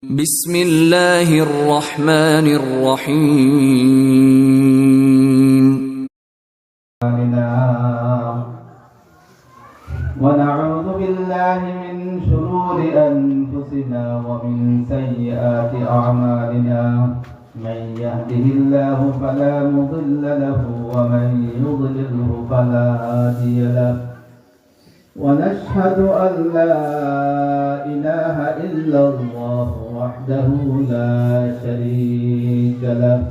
بسم الله الرحمن الرحيم. ونعوذ بالله من شرور أنفسنا ومن سيئات أعمالنا من يهده الله فلا مضل له ومن يضلله فلا هادي له ونشهد أن لا إله إلا الله وحده لا شريك له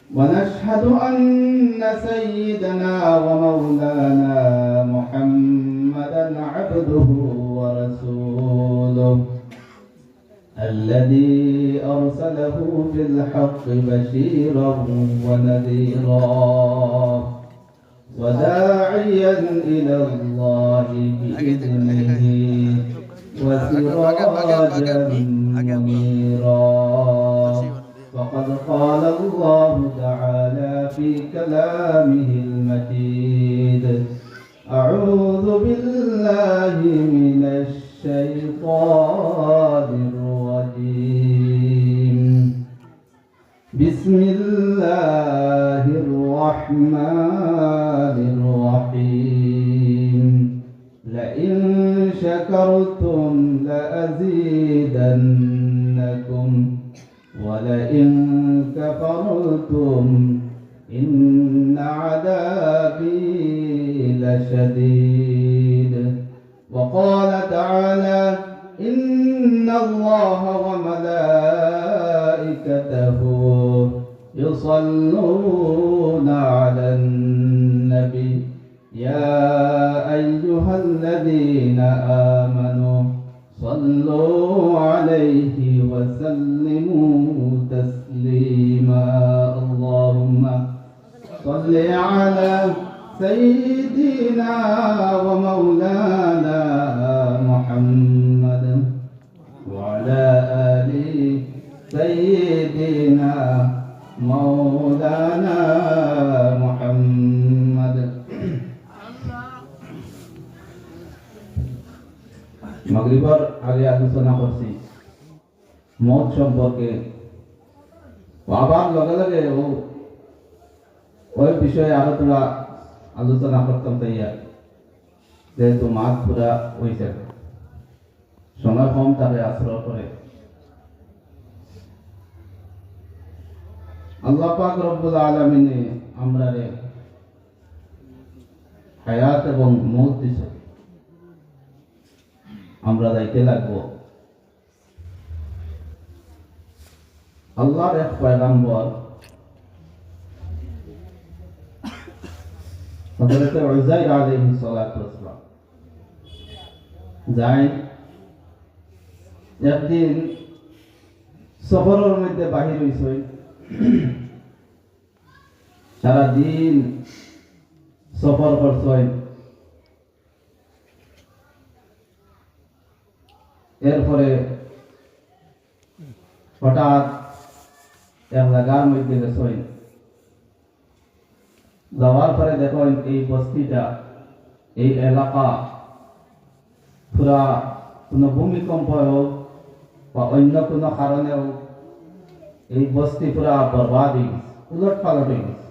ونشهد أن سيدنا ومولانا محمدا عبده ورسوله الذي أرسله بالحق بشيرا ونذيرا وداعيا إلى الله بإذنه وسراجا منيرا وقد قال الله تعالى في كلامه المجيد أعوذ بالله من الشيطان الرجيم بسم الله الرحمن الرحيم لئن شكرتم لأزيدنكم ولئن كفرتم إن عذابي لشديد وقال تعالى إن الله وملائكته يصلون على النبي يا أيها الذين آمنوا صلوا عليه وسلموا تسليما اللهم صل على سيدنا ومولانا محمد وعلى آل سيدنا مولانا محمد মাগরিবার আগে আলোচনা করছি মত সম্পর্কে আবার লগে লগে ওই বিষয়ে আরো তোরা আলোচনা করতাম তাইয়া যেহেতু মাছ পুরা হয়েছে সময় কম তাকে আশ্রয় করে আল্লাহ পাক রব্বুল আলামিনে আমরারে হায়াত এবং মউত দিছে আমরা যাইতে লাগবো আল্লাহর এক পয়গম্বর হযরত উযাইর আলাইহিস সালাতু ওয়াস সালাম যাই একদিন সফরের মধ্যে বাহির হইছে সারা দিন সফর করছেন এরপরে হঠাৎ এক জায়গার মধ্যে গেছেন যাওয়ার পরে দেখেন এই বস্তিটা এই এলাকা পুরা কোনো ভূমিকম্প হোক বা অন্য কোনো কারণে হোক এই বস্তি পুরা বরবাদ হয়ে গেছে উলট পালট হয়ে গেছে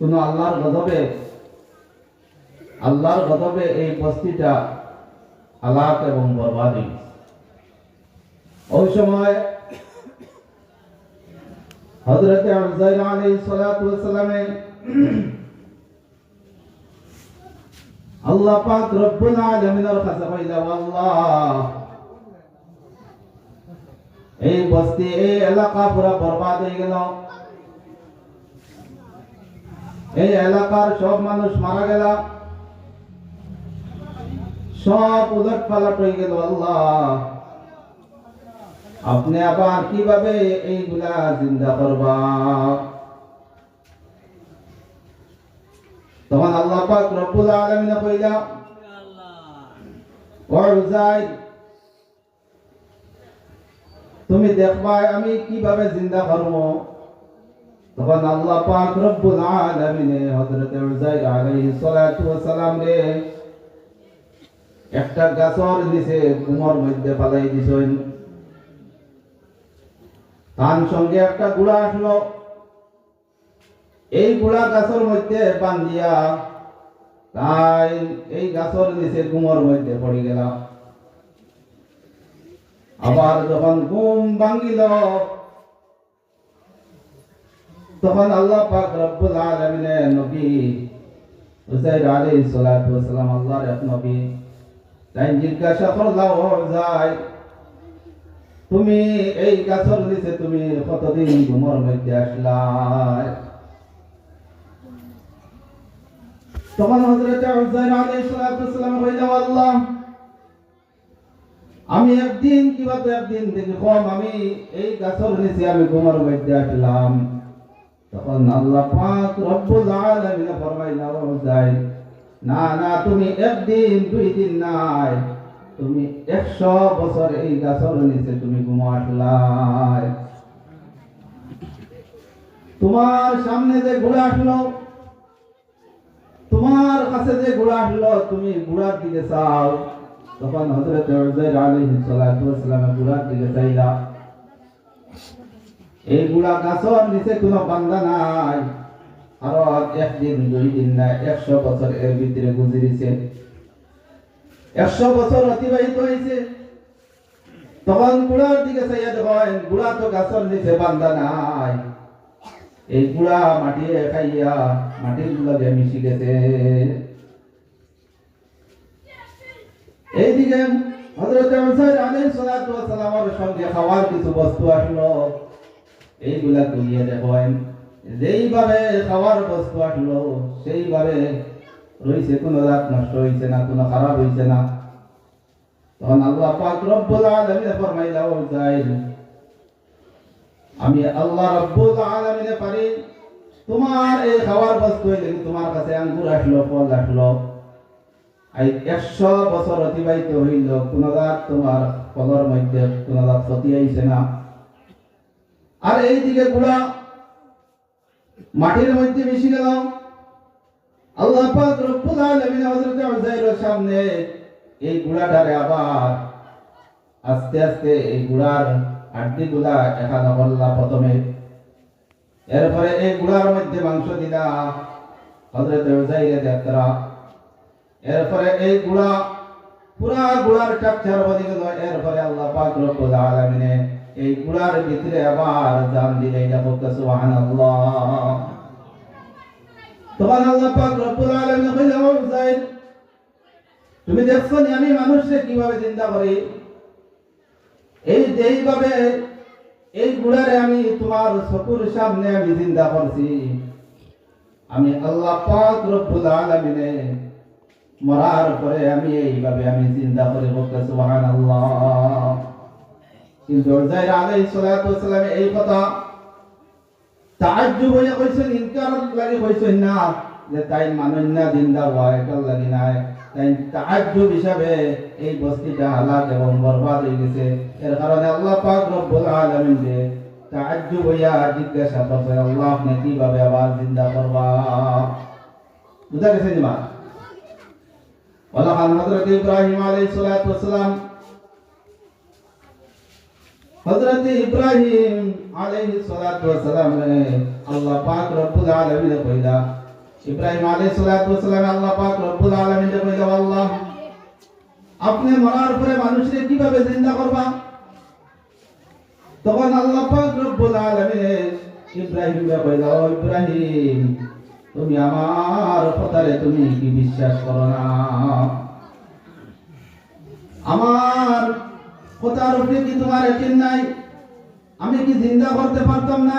কোনো আল্লাহর গজবে এই বস্তিটা হালাক এবং বরবাদ হয়ে গেছে ওই সময় হযরত উযাইর আলাইহিস সালাতু ওয়াস সালামে আল্লাহ পাক রব্বুল আলামিনের কাছে কইলা আল্লাহ এই বস্তি এই এলাকা পুরা বরবাদ হয়ে গেল এই এলাকার সব মানুষ মারা গেল সব উলট পালট হয়ে গেল আল্লাহ আপনি আবার কিভাবে এইগুলা জিন্দা করবা তখন আল্লাহ পাক রব্বুল আলামিন কইলা ও উযাইর তুমি দেখবা আমি কিভাবে জিন্দা করব তখন আল্লাহ পাক রব্বুল আলামিন হযরত উযাইর আলাইহিস সালাতু ওয়াস সালাম রে একটা গাছর নিচে কুমোর মধ্যে ফালাই দিছেন তার সঙ্গে একটা গুড়া আসলো, এই গুড়া গাছের মধ্যে বান্ধিয়া তাই এই গাছের নিচে ঘুমোর মধ্যে পড়ে গেল। আবার যখন ঘুম ভাঙিল তখন আল্লাহ পাক রব্বুল আলামিনের নবী উযাইর আলাইহিস সালাতু ওয়াস সালাম আল্লাহর এক নবী তাই জিজ্ঞাসা করলাম, ও উযাইর, তুমি এই গাছের নিচে তুমি কতদিন ঘুমোর মধ্যে আসলা? তখন হযরত উযাইর আলাইহিস সালাতু ওয়াস সালাম কইলেন, আল্লাহ, আমি একদিন কিভাবে একদিন থেকে কম আমি এই গাছের নিচে আমি ঘুমোর মধ্যে আসলাম। তখন আল্লাহ পাক রব্বুল আলামিন ফরমাইলেন, ও উযাইর, না না, তুমি একদিন দুই দিন নাই, তুমি 100 বছর এই গাছের নিচে তুমি ঘুমো আসলাই। তোমার সামনে যে ঘোড়া আসলো, তোমার কাছে যে ঘোড়া আসলো, তুমি ঘোড়ার দিকে চাও। তখন হযরত উযাইর আলাইহিস সালাতু ওয়াস সালাম ঘোড়ার দিকে চাইলা। এই ঘোড়া গাছের নিচে কোনো বান্দা নাই, আর একদিন দুই দিন না, 100 বছর এর ভিতরে গুজরিছে, 100 বছর অতিবাহিত হয়েছে। তখন ঘোড়ার দিকে চাইয়া দেখেন ঘোড়া তো গাছের নিচে বান্দা নাই, এই ঘোড়া মাটি খাইয়া মাটির লগে মিশে গেছে। এইদিকে হযরত উযাইর আলাইহিস সালাতু ওয়াস সালামের সঙ্গে খাওয়ার কিছু বস্তু আসলো, এইগুলা তুলিয়ে দেখেন যেইভাবে খাওয়ার বস্তু আসলো সেইভাবে রয়েছে, কোনো দাঁত নষ্ট হয়েছে না, কোনো খারাপ হয়েছে না। তখন আল্লাহ পাক রব্বুল আলামিন ফরমাইলেন, ও উযাইর, আমি আল্লাহ রব্বুল আলামিনে পারি তোমার এই খাওয়ার বস্তু হইলে তোমার কাছে আঙ্গুর আসলো, ফল আসলো, এই 100 বছর অতিবাহিত হইল, কোনো দাঁত তোমার ফলের মধ্যে কোনো দাঁত ক্ষতি হয়েছে না। আর এইদিকে গুড়া মাটির মধ্যে মিশে গেল। আল্লাহ পাক রব্বুল আলামিন হযরত উযাইরের সামনে এই গুড়াটারে আবার আস্তে আস্তে এই গুড়ার হাড্ডিগুলা এখানে করলা প্রথমে, এরপরে এই গুড়ার মধ্যে মাংস দিলা হযরত উযাইরে দেখরা, এরপরে এই গুড়া পুরা গুড়ার স্ট্রাকচার বনে গেল। এরপরে আল্লাহ পাক রব্বুল আলামিন এই গুড়ার ভিতরে আবার জান দিলে, এটা বলতে সুবহানাল্লাহ। তখন আল্লাহ পাক রব্বুল আলামিন কইলেন, ও উযাইর, তুমি দেখছো নি আমি মানুষকে কিভাবে চিন্তা করি? এই যেইভাবে এই গুড়ারে আমি তোমার চকুর সামনে আমি চিন্তা করছি, আমি আল্লাহ পাক রব্বুল আলামিন মরার পরে আমি এইভাবে আমি চিন্তা করি, বলতে সুবহানাল্লাহ। কিন্তু উযাইর আলাইহিস সালাতু ওয়াস সালাম এই কথা তাআজ্জুব হইয়া কইছেন, ইনকার লাগি কইছেন না যে তাই মানুষ না জিন্দা হয়, এটা লাগি নাই, তাই তাআজ্জুব হিসাবে এই বস্তিটা হালাক এবং বরবাদ হয়ে গেছে। এর কারণে আল্লাহ পাক রব্বুল আলামিন যে তাআজ্জুব হইয়া জিজ্ঞাসা করছে, আল্লাহ আপনি কিভাবে আবার জিন্দা করবা? বুঝা গেছে নি মা? ওয়ালা হযরত ইব্রাহিম আলাইহিস সালাতু ওয়াস সালাম, হযরত ইব্রাহিম আলাইহিস সালাতু ওয়াস সালাম আল্লাহ পাক রব্বুল আলামিন কইলা, ইব্রাহিম আলাইহিস সালাতু ওয়াস সালাম আল্লাহ পাক রব্বুল আলামিন কইলা, আল্লাহ আপনি মরার পরে মানুষকে কিভাবে জিন্দা করবা? তখন আল্লাহ পাক রব্বুল আলামিন ইব্রাহিমকে কইলা, ও ইব্রাহিম, তুমি আমার কথারে তুমি কি বিশ্বাস করো না? আমার কথার উপরে কি তোমার ইয়াকিন নাই? আমি কি জিন্দা করতে পারতাম না?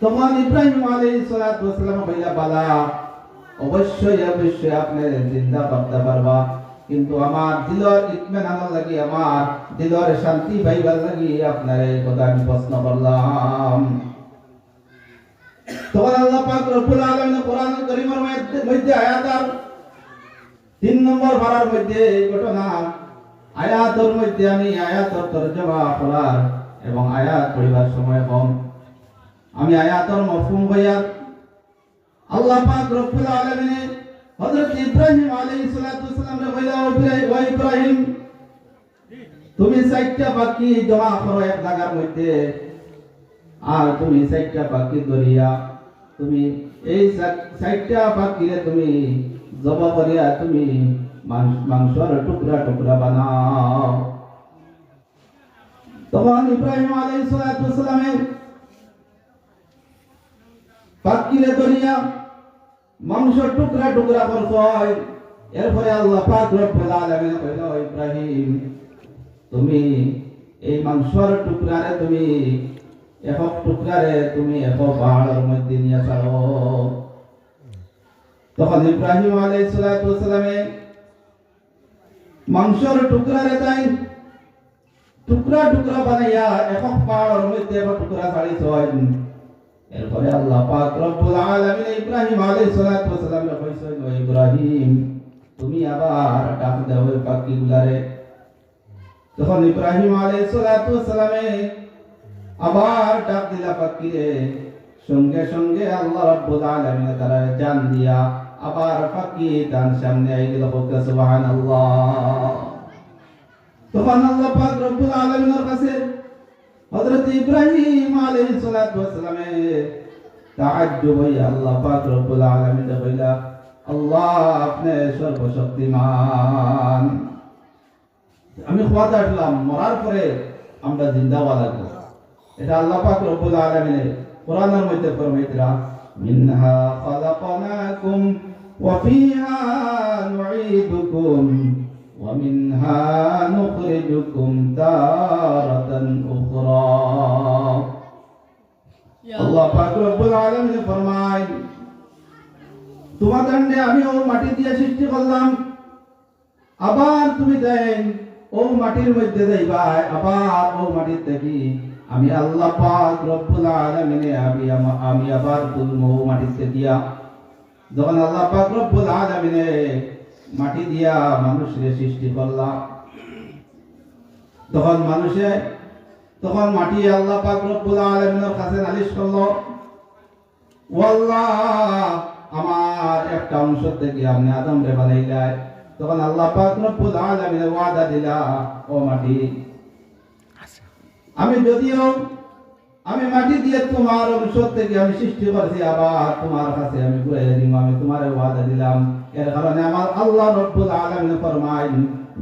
তখন ইব্রাহিম আলাইহিস সালাতু ওয়াস সালাম কইলা, বালা, অবশ্যই অবশ্যই আপনি জিন্দা করতে পারবা, কিন্তু আমার দিলের ইতমিনান লাগি, আমার দিলের শান্তি পাইবার লাগি আপনার এই কথা আমি প্রশ্ন করলাম। তখন আল্লাহ পাক রব্বুল আলামিন কোরআনুল কারীমের মধ্যে আয়াতের 3 নম্বর পারার মধ্যে এই ঘটনা আয়াতের মধ্যে আমি আয়াতের তরজমা পড়ার এবং আয়াত পড়িবার সময় কম, আমি আয়াতের মফহুম হইয়া আল্লাহ পাক রব্বুল আলামিন হযরত ইব্রাহিম আলাইহিস সালাতু ওয়াস সালাম রে কইলা, ও ইব্রাহিম, তুমি 4টা পাখি জমা করো এক জায়গার মধ্যে, আর তুমি 4টা পাখি ধরিয়া তুমি এই 4টা পাখিরে তুমি জবা করিয়া তুমি মাংসর টুকরা টুকরা বানাও। তখন ইব্রাহিম আলাইহিস সালামের পাখিরে ধরিয়া মাংসর টুকরা টুকরা করছয়। এরপরে আল্লাহ পাক রব্বুল আলামিন কইল, ইব্রাহিম তুমি এই মাংসর টুকরারে তুমি একক টুকরারে তুমি এক পাহাড়ের মধ্যে নিয়ে ছাড়ো। তখন ইব্রাহিম আলাইহিস সালামে মাংসর টুকরারে তাই টুকরা টুকরা বানাইয়া একক পাহাড়ের মধ্যে এক টুকরা ছাড়িছয়। এরপরে আল্লাহ পাক রব্বুল আলামিন ইব্রাহিম আলাইহিস সালামে কইছেন, ও ইব্রাহিম তুমি আবার ডাক দাও ওই পাখিগুলারে। তখন ইব্রাহিম আলাইহিস সালামে আবার ডাক দিলা পাখিরে, সঙ্গে সঙ্গে আল্লাহ রাব্বুল আলামিন তারা জান দিয়া আবার পাখি তার সামনে আই গেল। সুবহানাল্লাহ। তখন আল্লাহ পাক রব্বুল আলামিনের কাছে হযরত ইব্রাহিম আলাইহিস সালামে তাআজ্জুব হইয়া আল্লাহ পাক রব্বুল আলামিন কইলা, আল্লাহ আপনি সর্বশক্তিমান। আমি খোয়াদ আসলাম, মরার পরে আমরা জিন্দা হওয়া লাগবো। এটা আল্লাহ পাক রব্বুল আলামিন কোরআনের মধ্যে ফরমাইতরা, মিনহা খালাকনাকুম ওয়া ফিহা নুঈদুকুম ওয়া মিনহা নুখরিজুকুম তারাতান উখরা। আল্লাহ পাক রব্বুল আলামিন ফরমায়, তোমাদের আমি ও মাটি দিয়ে সৃষ্টি করলাম, আবার তুমি দেন ও মাটির মধ্যে যাইবা, আবার ও মাটির থেকে আমি আল্লাহ পাক রব্বুল আলামিন আমি আবার তুলমো মাটিতে দিয়া। যখন আল্লাহ পাক রব্বুল আলামিন মাটি দিয়া মানুষের সৃষ্টি করলাম, তখন মাটি আল্লাহ পাক রব্বুল আলামিনের কাছে নালিশ করলো, ও আল্লাহ আমার একটা অংশ থেকে আপনি আদম রে বানাইলেন। তখন আল্লাহ পাক রব্বুল আলামিন ওয়াদা দিলা, ও মাটি আমি মাটি দিয়ে তোমার অংশ থেকে আমি সৃষ্টি করছি, আবার তোমার কাছে আমি ঘুরে দিব, আমি তোমার ওয়াদা দিলাম। এর কারণে আমার আল্লাহ রব্বুল আলামিন ফরমায়,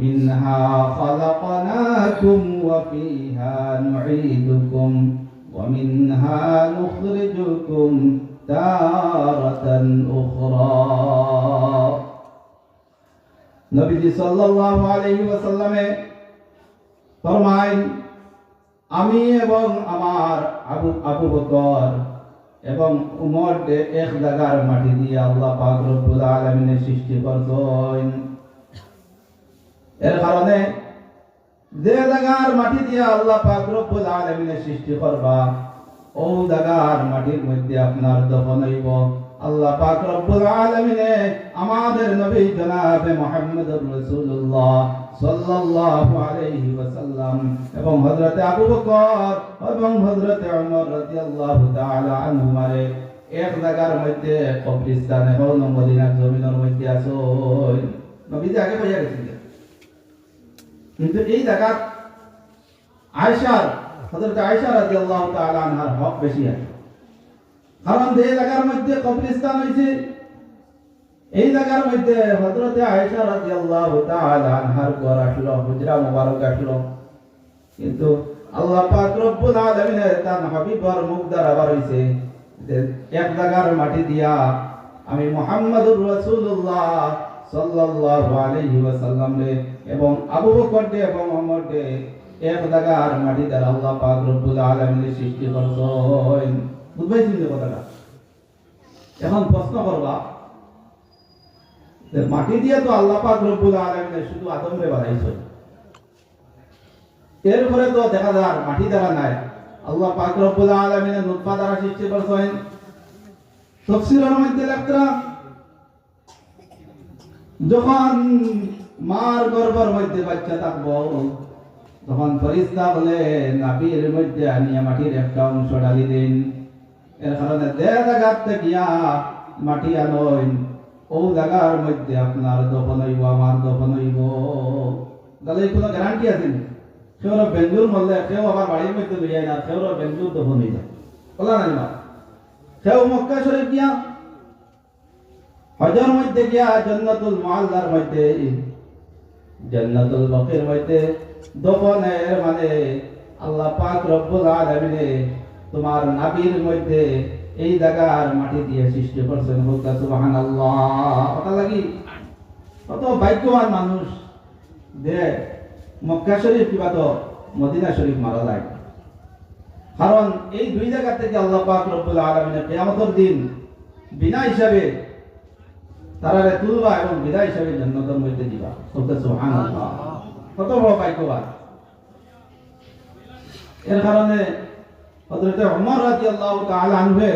মিনহা খালাকনাকুম ওয়া ফিহা নুঈদুকুম ওয়া মিনহা নুখরিজুকুম তারাতান উখরা। নবীজি সাল্লাল্লাহু আলাইহি ওয়াসাল্লামে ফরমায়, আমি এবং আমার আবু বকর এবং উমর এক জায়গার মাটি দিয়ে আল্লাহ পাক রব্বুল আলামিন সৃষ্টি করছেন। এর কারণে যে জায়গার মাটি দিয়ে আল্লাহ পাক রব্বুল আলামিন সৃষ্টি করবা, ও জায়গার মাটির মধ্যে আপনার দফন হইব। আল্লাহ পাক রব্বুল আলামিন আমাদের নবী জনাবে মুহাম্মদুর রাসূলুল্লাহ সাল্লাল্লাহু আলাইহি ওয়াসাল্লাম এবং হযরত আবু বকর এবং হযরত ওমর রাদিয়াল্লাহু তাআলা আনহুমারে এক জায়গার মধ্যে কবরস্থানে হল মদিনার জমিনের মধ্যে আসল। নবীজি আগে বইয়া গেছিলেন, কিন্তু এই জায়গা হযরত আয়েশা রাদিয়াল্লাহু তাআলা আনহার হক বেশি আছে। কারণ যে জায়গার মধ্যে কবরস্থান হয়েছে, এই জায়গার মধ্যে হযরত আয়েশা রাদিয়াল্লাহু তাআলা আনহার ঘর আসলো, হুজরা মুবারক আসলো। কিন্তু আল্লাহ পাক রব্বুল আলামিন তার হাবিবার মুখ দ্বারা বার হইছে যে এক জায়গার মাটি দিয়া আমি মুহাম্মদুর রাসূলুল্লাহ সাল্লাল্লাহু আলাইহি ওয়াসাল্লাম এবং আবু বকর এবং ওমর এক জায়গার মাটি দ্বারা আল্লাহ পাক রব্বুল আলামিন সৃষ্টি করছেন। বুঝাইছেন যে কথাটা? এখন প্রশ্ন করবা, মাটি দিয়ে তো আল্লাহ পাক রব্বুল আলামিন শুধু আদম রে বানাইছেন, এরপরে তো দেখা যায় মাটি দ্বারা নাই, আল্লাহ পাক রব্বুল আলামিন নুতফা দ্বারা সৃষ্টি করছেন। তাফসীরের মধ্যে লেখা, যখন মার গর্ভের মধ্যে বাচ্চা থাকবো তখন ফেরেশতা বলে নাভির মধ্যে আনিয়া মাটির একটা অংশ ঢালি দিন। এর কারণে যে জায়গার থেকে মাটি আনইন ও জায়গার মধ্যে আপনার দফন হইব, আমার দফন হইব। তাহলে কোনো গ্যারান্টি আছে? সেও বেঞ্জুর মরলে সেও আবার বাড়ির মধ্যে লইয়া না সেও বেঞ্জুর দফন হয়ে যায় বলা নাই মা সেও মক্কা শরীফ গিয়া হজর মধ্যে গিয়া জান্নাতুল মুআল্লার মধ্যে জান্নাতুল বাকির মধ্যে দফনের মানে আল্লাহ পাক রব্বুল আলামিনে তোমার নাবির মধ্যে এই জায়গার মাটি দিয়ে সৃষ্টি করছেন বলতে সুবহানাল্লাহ কথা লাগি কত ভাগ্যবান মানুষ যে মক্কা শরীফ কিবা তো মদিনা শরীফ মারা যায় কারণ এই দুই জায়গা থেকে আল্লাহ পাক রব্বুল আলামিনের কিয়ামতের দিন বিনা হিসাবে তারারে তুলবা এবং বিদায় হিসাবে জান্নাতের মধ্যে দিবা বলতে সুবহানাল্লাহ কত বড় ভাগ্যবান এর কারণে হযরত ওমর রাদিয়াল্লাহু তাআলা আনহু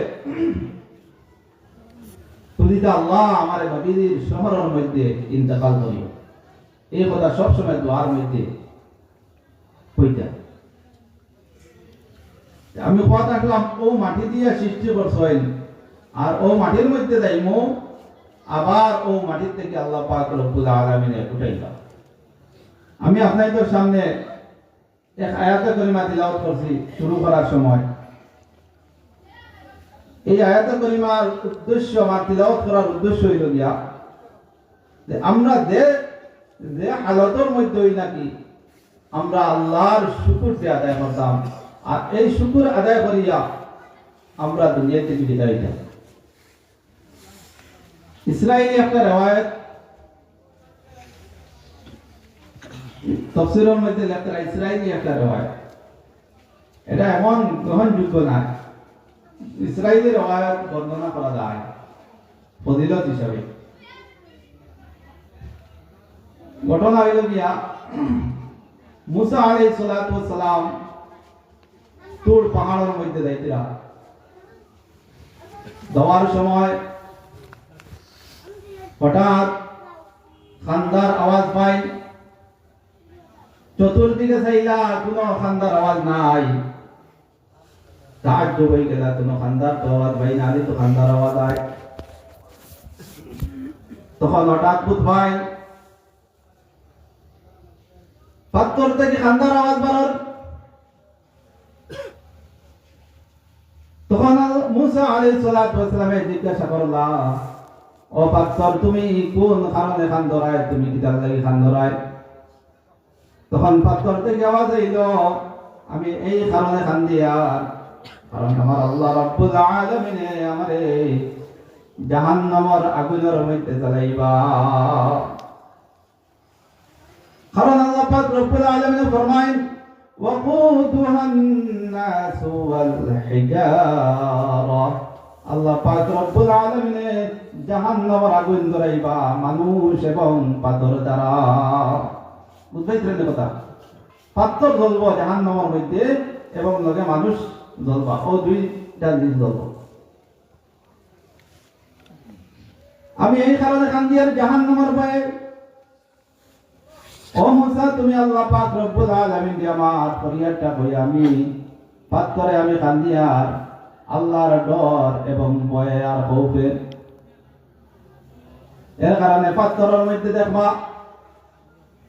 তুমি তো আল্লাহ আমার নবীর শহরের মধ্যে ইন্তেকাল করিও এই কথা সব সময় দোয়ার মধ্যে হইতা আমি কথা রাখলাম ও মাটি দিয়ে সৃষ্টি করছেন আর ও মাটির মধ্যে যাইমো আবার ও মাটির থেকে আল্লাহ পাক রব্বুল আলামিনে উঠাইলাম আমি আপনাদের সামনে এক আয়াতে কারিমা তিলাওয়াত করছি শুরু করার সময় এই আয়াতে কারিমার উদ্দেশ্য আমার তিলাওয়াত করার উদ্দেশ্য হইল গিয়া যে আমরা যে হালতের মধ্যে নাকি আমরা আল্লাহর শুকর আদায় করতাম আর এই শুকর আদায় করিয়া আমরা দুনিয়া থেকে বিদায় যাব ইসরাইলি একটা রওয়ায়াত তাফসীরের মধ্যে লেখা ইসরাইলি একটা রওয়ায়াত এটা এমন গ্রহণযোগ্য না ইসরাইলি রওয়ায়াত বর্ণনা করা যায় ফজিলত হিসাবে ঘটনা হইল গিয়া মুসা আলাইহিস সালাতু ওয়াস সালাম তুর পাহাড়ের মধ্যে যাইতেরা যাওয়ার সময় হঠাৎ খান্দার আওয়াজ পাই চতুর্দিকে চাইলা কোনো খান্দার আওয়াজ নাই তাজ্জুব হয়ে গেল কোনো খান্দার তো আওয়াজ পাই না তো খান্দার আওয়াজ আয় তখন হঠাৎ বুধ ভাই পাথর থেকে খান্দার আওয়াজ বাড়ার তখন মুসা আলাইহিস সালাতু ওয়াস সালাম জিজ্ঞাসা করলা ও পাথর তুমি কোন কারণে খান্দরায় তুমি কিদার লাগি খান্দরায় তখন পাথর থেকে আওয়াজ আইলো আমি এই কারণে খান্দিয়া কারণ আমার আল্লাহ রাব্বুল আলামিনে আমারে জাহান্নামের আগুনের মধ্যে জ্বালাইবা কারণ আল্লাহ পাক রব্বুল আলামিন ফরমায়েন ওয়াকুদুহা الناس والحجارة আল্লাহ পাক রব্বুল আলামিন জাহান্নামের আগুন জ্বালাইবা মানুষ এবং পাথর দ্বারা বুঝাইছেন কথা পাথর জ্বলবো জাহান্নামের মধ্যে এবং লগে মানুষ জ্বলবা ও দুইটা জিনিস জ্বলবো আমি এই কারণে কান্দিয়ার জাহান্নামের ভয়ে ও মুসা তুমি আল্লাহ পাক রব্বুল আলামিন দিয়ে আমার ফরিয়াদটা কই আমি পাথরে আমি কান্দিয়ার আল্লাহর ডর এবং ভয়ে আর খৌফে এর কারণে পাথরের মধ্যে দেখবা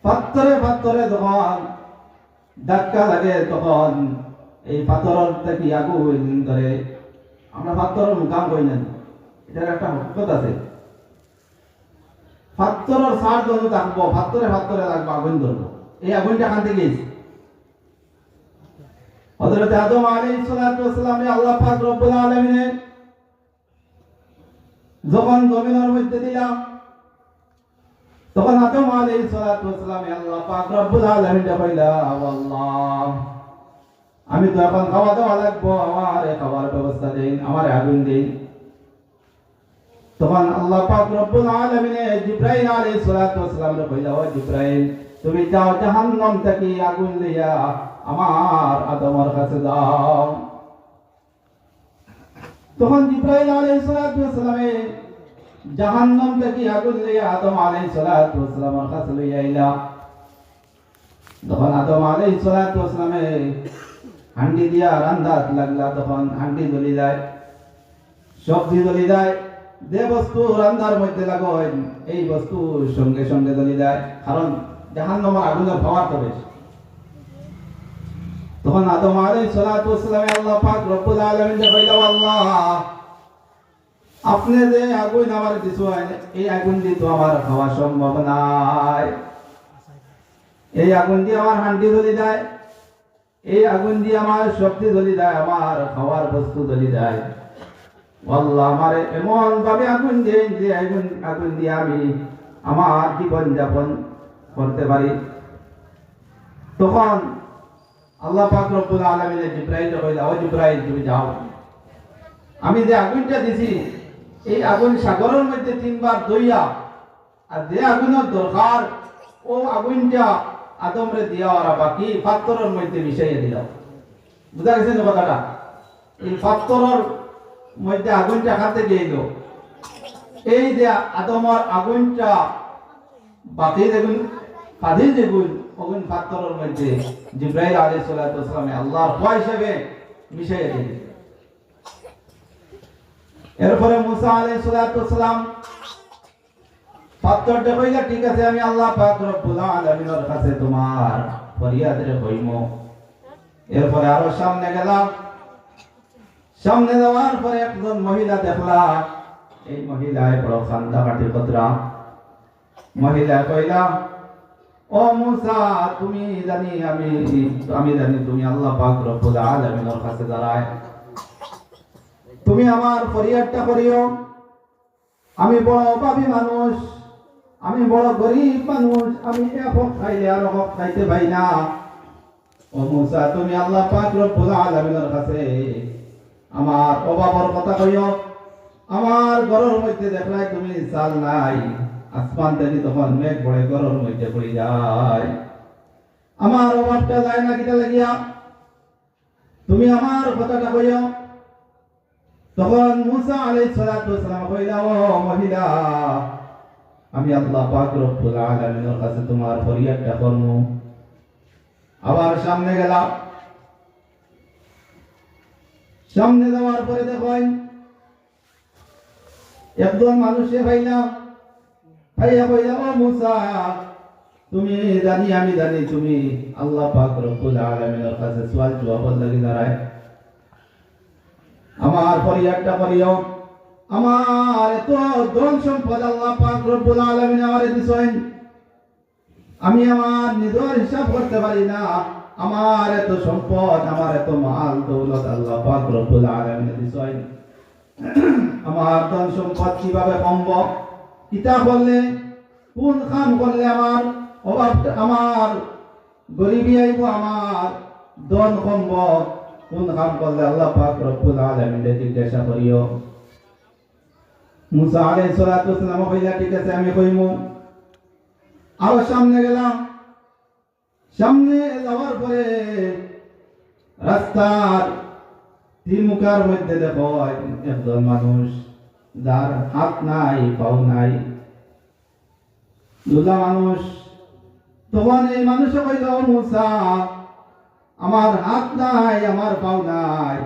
পাথরে যখন ধাক্কা লাগে তখন এই পাথরের থেকে আগুন ধরে আমরা পাথরের মুকাম কই না এটার একটা হকত আছে পাথরের সার যখন থাকবো পাথরে লাগবে আগুন ধরবো এই আগুনটা কান থেকে গেছে হযরত আদম আলাইহিস সালাতু ওয়াস সালাম আল্লাহ পাক রব্বুল আলামিন যখন জমিনের মধ্যে দিলাম তখন আদম আলাইহিস সালাতু ওয়াস সালাম আল্লাহ পাক রব্বুল আলামিন কইলা আল্লাহ আমি তো এখন খাওয়া দাওয়া লাগবো আমার খাওয়ার ব্যবস্থা দেন আমার আগুন দেন তখন আল্লাহ পাক রব্বুল আলামিন জিবরাইল আলাইহিস সালাতু ওয়াস সালাম কইলা ও জিবরাইল তুমি যাও জাহান্নাম থেকে আগুন লইয়া আমার আদমের কাছে যাও তখন জিবরাইল আলাইহিস সালাতু ওয়াস সালাম জাহান্নাম থেকে আগুন লইয়া আদম আলাইহিস সালাতু ওয়াস সালামের কাছে লইয়া আইলা তখন আদম আলাইহিস সালাতু ওয়াস সালাম হান্ডি দিয়া রান্দাত লাগলা তখন হান্ডি জ্বলি যায় সবজি জ্বলি যায় যে বস্তু রান্দার মধ্যে লাগায় এই বস্তু সঙ্গে সঙ্গে জ্বলি যায় কারণ জাহান্নামের আগুনের পাওয়ার তো বেশি তখন আদম আলাইহিস সালাতু ওয়াস সালামে আল্লাহ পাক রব্বুল আলামিন কইলা, আল্লাহ আপনি যে আগুন আমার দিছো, এই আগুন দিয়ে তো আমার খাওয়া সম্ভব নাই। এই আগুন দিয়ে আমার হান্ডি জ্বলি যায়, এই আগুন দিয়ে আমার শক্তি জ্বলি যায়, আমার খাওয়ার বস্তু জ্বলি যায়। আল্লাহ আমার এমন ভাবে আগুন দিয়ে, যে আগুন দিয়ে আমি আমার জীবন যাপন করতে পারি। তখন আল্লাহ পাক রব্বুল আলামিন জিবরাইল কইলা, ও জিবরাইল তুমি যাও, আমি যে আগুনটা দিছি এই আগুন সাগরের মধ্যে 3 বার দইয়া, আর যে আগুনের দরকার ও আগুনটা আদমরে দিয়া ওরা বাকি পাত্রের মধ্যে মিশাইয়া দিল। বুঝা গেছে না কথাটা? এই পাত্রের মধ্যে আগুনটা খাতে গেল, এই যে আদমর আগুনটা বাকি দেখুন কাঁধে দেখুন আগুন পাত্রের মধ্যে জিবরাইল আলাইহিস সালাতু ওয়াস সালাম আল্লাহর ওয়াহি হিসেবে মিশাইয়া দিলেন। এরপরে মুসা আলাইহিস সালাতু ওয়াস সালাম পাত্রটা কইলা, ঠিক আছে আমি আল্লাহ পাক রব্বুল আলামিনের কাছে তোমার ফরিয়াদ রে কইমো। এরপরে আরো সামনে গেলাম, সামনে যাওয়ার পরে একজন মহিলা দেখলা, এই মহিলায় বড় খান্দা কাটি কতরা। মহিলা কইলা, ও মুসা তুমি জানি আমি জানি তুমি আল্লাহ পাক রব্বুল আলামিনের কাছে দাঁড়ায়, তুমি আমার ফরিয়াদটা করিও। আমি বড় অভাবী মানুষ, আমি বড় গরিব মানুষ, আমি এক হক খাইলে আর হক খাইতে পাই না। ও মুসা তুমি আল্লাহ পাক রব্বুল আলামিনের কাছে আমার অভাবের কথা কইও। আমার ঘরের মধ্যে দেখলাই তুমি চাল নাই, আসমান থেকে তখন মেঘ পড়ে ঘরের মধ্যে পড়ে যায়, আমার অভাবটা যায় না কিটা লাগিয়া, তুমি আমার কথাটা কইও। তখন মুসা আলাইহিস সালাতু ওয়াস সালাম কইলা, ও মহিলা আমি আল্লাহ পাক রব্বুল আলামিনের কাছে তোমার ফরিয়াদটা করমু। আবার সামনে গেলাম, সামনে যাওয়ার পরে দেখেন একজন মানুষে ভাইয়া কইলা, ও মুসা তুমি জানি আমি জানি তুমি আল্লাহ পাক রব্বুল আলামিনের কাছে সওয়াল জবাব লাগি দাঁড়ায়, আমার ফরিয়াদটা করিও। আমার এত ধন সম্পদ আল্লাহ পাক রব্বুল আলামিন আমারে দিছেন, আমি আমার নিজের হিসাব করতে পারি না। আমার এত সম্পদ, আমার এত মাল দৌলত আল্লাহ পাক রব্বুল আলামিন দিছেন, আমার ধন সম্পদ কিভাবে কমব, কিতা করলে, কোন কাম করলে আমার অভাবটা, আমার গরিবী আইব, আমার ধন কমব, কোন কাম করলে আল্লাহ পাক রব্বুল আলামিন জিজ্ঞাসা করিও। মুসা আলাইহিস সালাতু ওয়াস সালাম কইলা, ঠিক আছে আমি কইমু। আর সামনে গেলাম, সামনে যাওয়ার পরে রাস্তার তিনমুখার মধ্যে দেখো একজন মানুষ যার হাত নাই পাও নাই, লুলা মানুষ। তখন এই মানুষে কইল, মুসা আমার হাত নাই, আমার পাও নাই,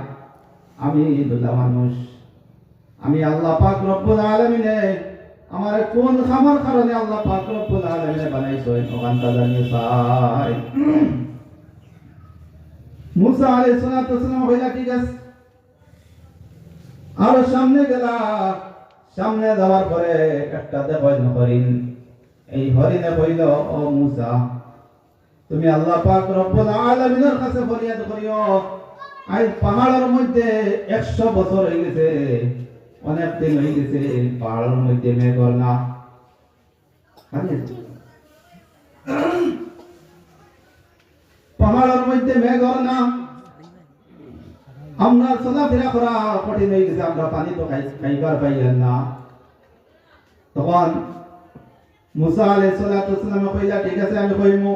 আমি লুলা মানুষ, আমি আল্লাহ পাক রব্বুল আলামিনে আমার কোন খামার কারণে আল্লাহ পাক রব্বুল আলামিনে বানাইছেন ওখানটা জানিয়ে চাই। মুসা আলাইহিস সালাতু ওয়াস সালাম কইলা, ঠিক আছে। আর সামনে গেলা, সামনে যাওয়ার পরে একটা দেখেন হরিণ, এই হরিণে কইল, ও মুসা তুমি আল্লাহ পাক রব্বুল আলামিনের কাছে ফরিয়াদ করিও। আজ পাহাড়ের মধ্যে 100 বছর হয়ে গেছে, অনেক দিন হয়ে গেছে, পাহাড়ের মধ্যে মেঘর না, পাহাড়ের মধ্যে মেঘর না, আমরা চলাফেরা করা কঠিন হয়ে গেছে, আমরা পানি তো খাইবার পাইলেন না। তখন মুসা আলাইহিস সালাতু ওয়াস সালাম কইলা, ঠিক আছে আমি কইমু।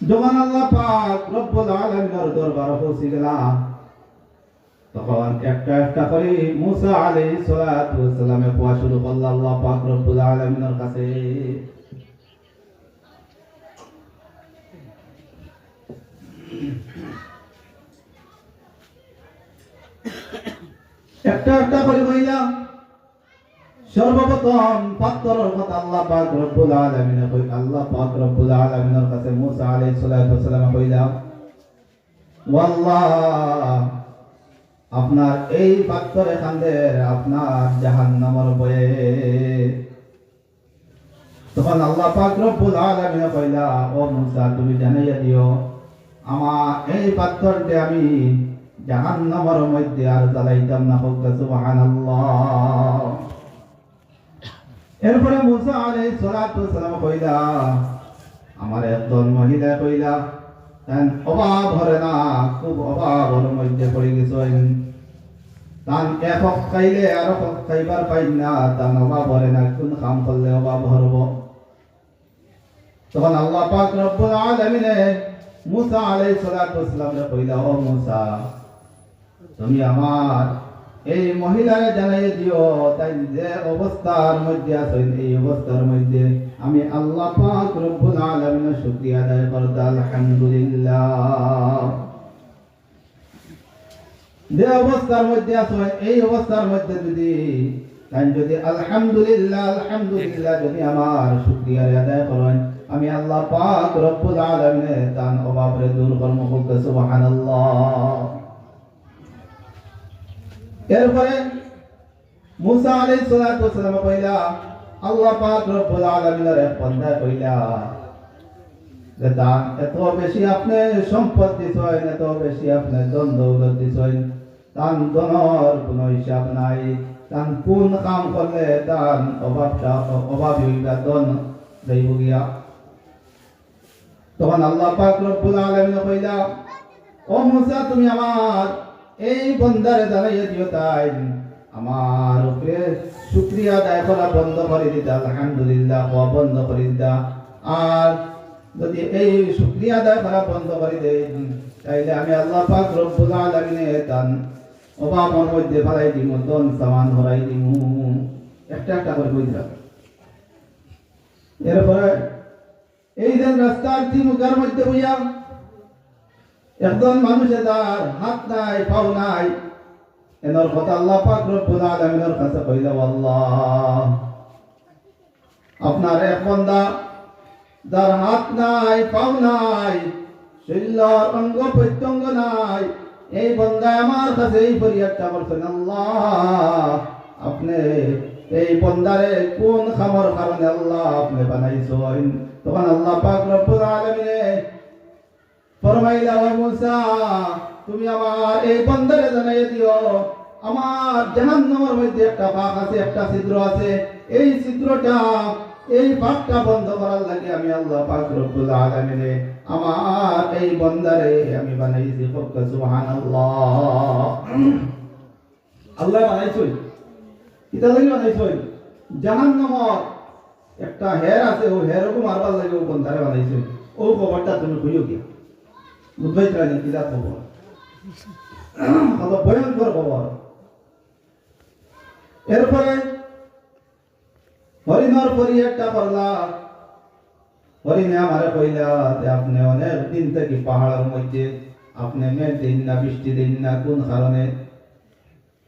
যখন আল্লাহ পাক রব্বুল আলামিনের দরবারে পৌঁছে গেলাম, তখন একটা একটা করে মুসা আলাইহিস সালাতু ওয়াস সালামে কোয়া শুরু করল আল্লাহ পাক রব্বুল আলামিনের কাছে। একটা একটা করে কইলা, সর্বপ্রথম পাথরের কথা আল্লাহ পাক রব্বুল আলামিন কই আল্লাহ পাক রব্বুল আলামিনের কাছে মুসা আলাইহিস সালাতু ওয়াসালাম কইলা ওয়াল্লাহ আপনার এই পাথরে খান্দের আপনার জাহান্নামের ভয়ে। তখন আল্লাহ পাক রব্বুল আলামিন কইলা ও মুসা তুমি জানাইয়া দিও আমার এই পাথরটি আমি জাহান্নামের মধ্যে আর জ্বালাইতাম না। হোক সুবহানাল্লাহ। এরপরে মুসা আলাইহিস সালাতু ওয়াসালাম কইলা আমার একজন মহিলা কইলা তান অভাব হরে না, খুব অভাবের মধ্যে পড়ে গেছেন, তান এক হক খাইলে আর হক খাইবার পাই না, তান অভাব হরে না, কোন কাম করলে অভাব হরব। তখন আল্লাহ পাক রব্বুল আলামিন মুসা আলাইহিস সালাতু ওয়াসালাম কইলা ও মুসা তুমি আমার এই মহিলারে জানাই দিও তাই যে অবস্থার মধ্যে আছেন এই অবস্থার মধ্যে আমি আল্লাহ পাক রব্বুল আলামিনের শুকরিয়া আদায় করতে আলহামদুলিল্লাহ। যে অবস্থার মধ্যে আছেন এই অবস্থার মধ্যে যদি আলহামদুলিল্লাহ আলহামদুলিল্লাহ যদি আমার শুকরিয়া আদায় করেন আমি আল্লাহ পাক রব্বুল আলামিনের তান অভাবরে দূর করব। বলতে সুবহানাল্লাহ। এরপরে মুসা আলাইহিস সালাতু ওয়াসালাম কইলা আল্লাহ পাক রব্বুল আলামিনের এক বান্দা কইলা যে দান এত বেশি আপনি সম্পদ দিছেন, এত বেশি আপনি ধন দৌলত দিছেন, তান ধনের কোনো হিসাব নাই, তান কোন কাম করলে তান অভাবী হইবা ধন যাইব গিয়া। তখন আল্লাহ পাক রব্বুল আলামিন কইলা ও মুসা তুমি আমার এই বন্দারে জানাইয়া দিও তাই আমার উপরে শুকরিয়া আদায় করা বন্ধ করে দিতা, আলহামদুলিল্লাহ বন্ধ করে দিতা। আর যদি এই শুকরিয়া আদায় করা বন্ধ করে দেয় তাইলে আমি আল্লাহ পাক রব্বুল আলামিন তান অভাবের মধ্যে ফেলাই দিমু, ধন সামান হরাই দিমু। একটা একটা করে কই দিলাম। এরপরে এই যে রাস্তার তিমুখার মধ্যে বইয়া একজন মানুষের তার হাত নাই পাও নাই, এনার কথা আল্লাহ পাক রব্বুল আলামিনের কাছে কইলা আল্লাহ আপনার এক বান্দা যার হাত নাই পাও নাই শরীরের অঙ্গ প্রত্যঙ্গ নাই এই বান্দা আমার কাছে এই ফরিয়াদটা করছেন আল্লাহ আপনি এই বান্দারে কোন খামর কারণে আল্লাহ আপনি বানাইছেন। তখন আল্লাহ পাক রব্বুল আলামিন ফরমাইলা ও মুসা তুমি আমার এই বান্দারে জানাই দিও আমার জাহান্নামের মধ্যে একটা ফাঁক আছে, একটা ছিদ্র আছে, এই ছিদ্রটা এই ফাঁকটা বন্ধ করার লাগে আমি আল্লাহ পাক রব্বুল আলামিন আমার এই বান্দারে আমি বানাইছি। সুবহানাল্লাহ। আল্লাহ বানাইছেন কিতা লাগি বানাইছেন জাহান্নামের একটা হের আছে, ও হেরকম মারবার লাগে ও বান্দারে বানাইছেন। ও খবরটা তুমি কইও কি বুঝবাই চাই কিলা খবর ভয়ঙ্কর খবর। এরপরে হরিণর পরি একটা করলা, হরিণে আমারে কইলা যে আপনি অনেক দিন থেকে পাহাড়ের মধ্যে আপনি মেঘ দিন না বৃষ্টি দিন না কোন কারণে।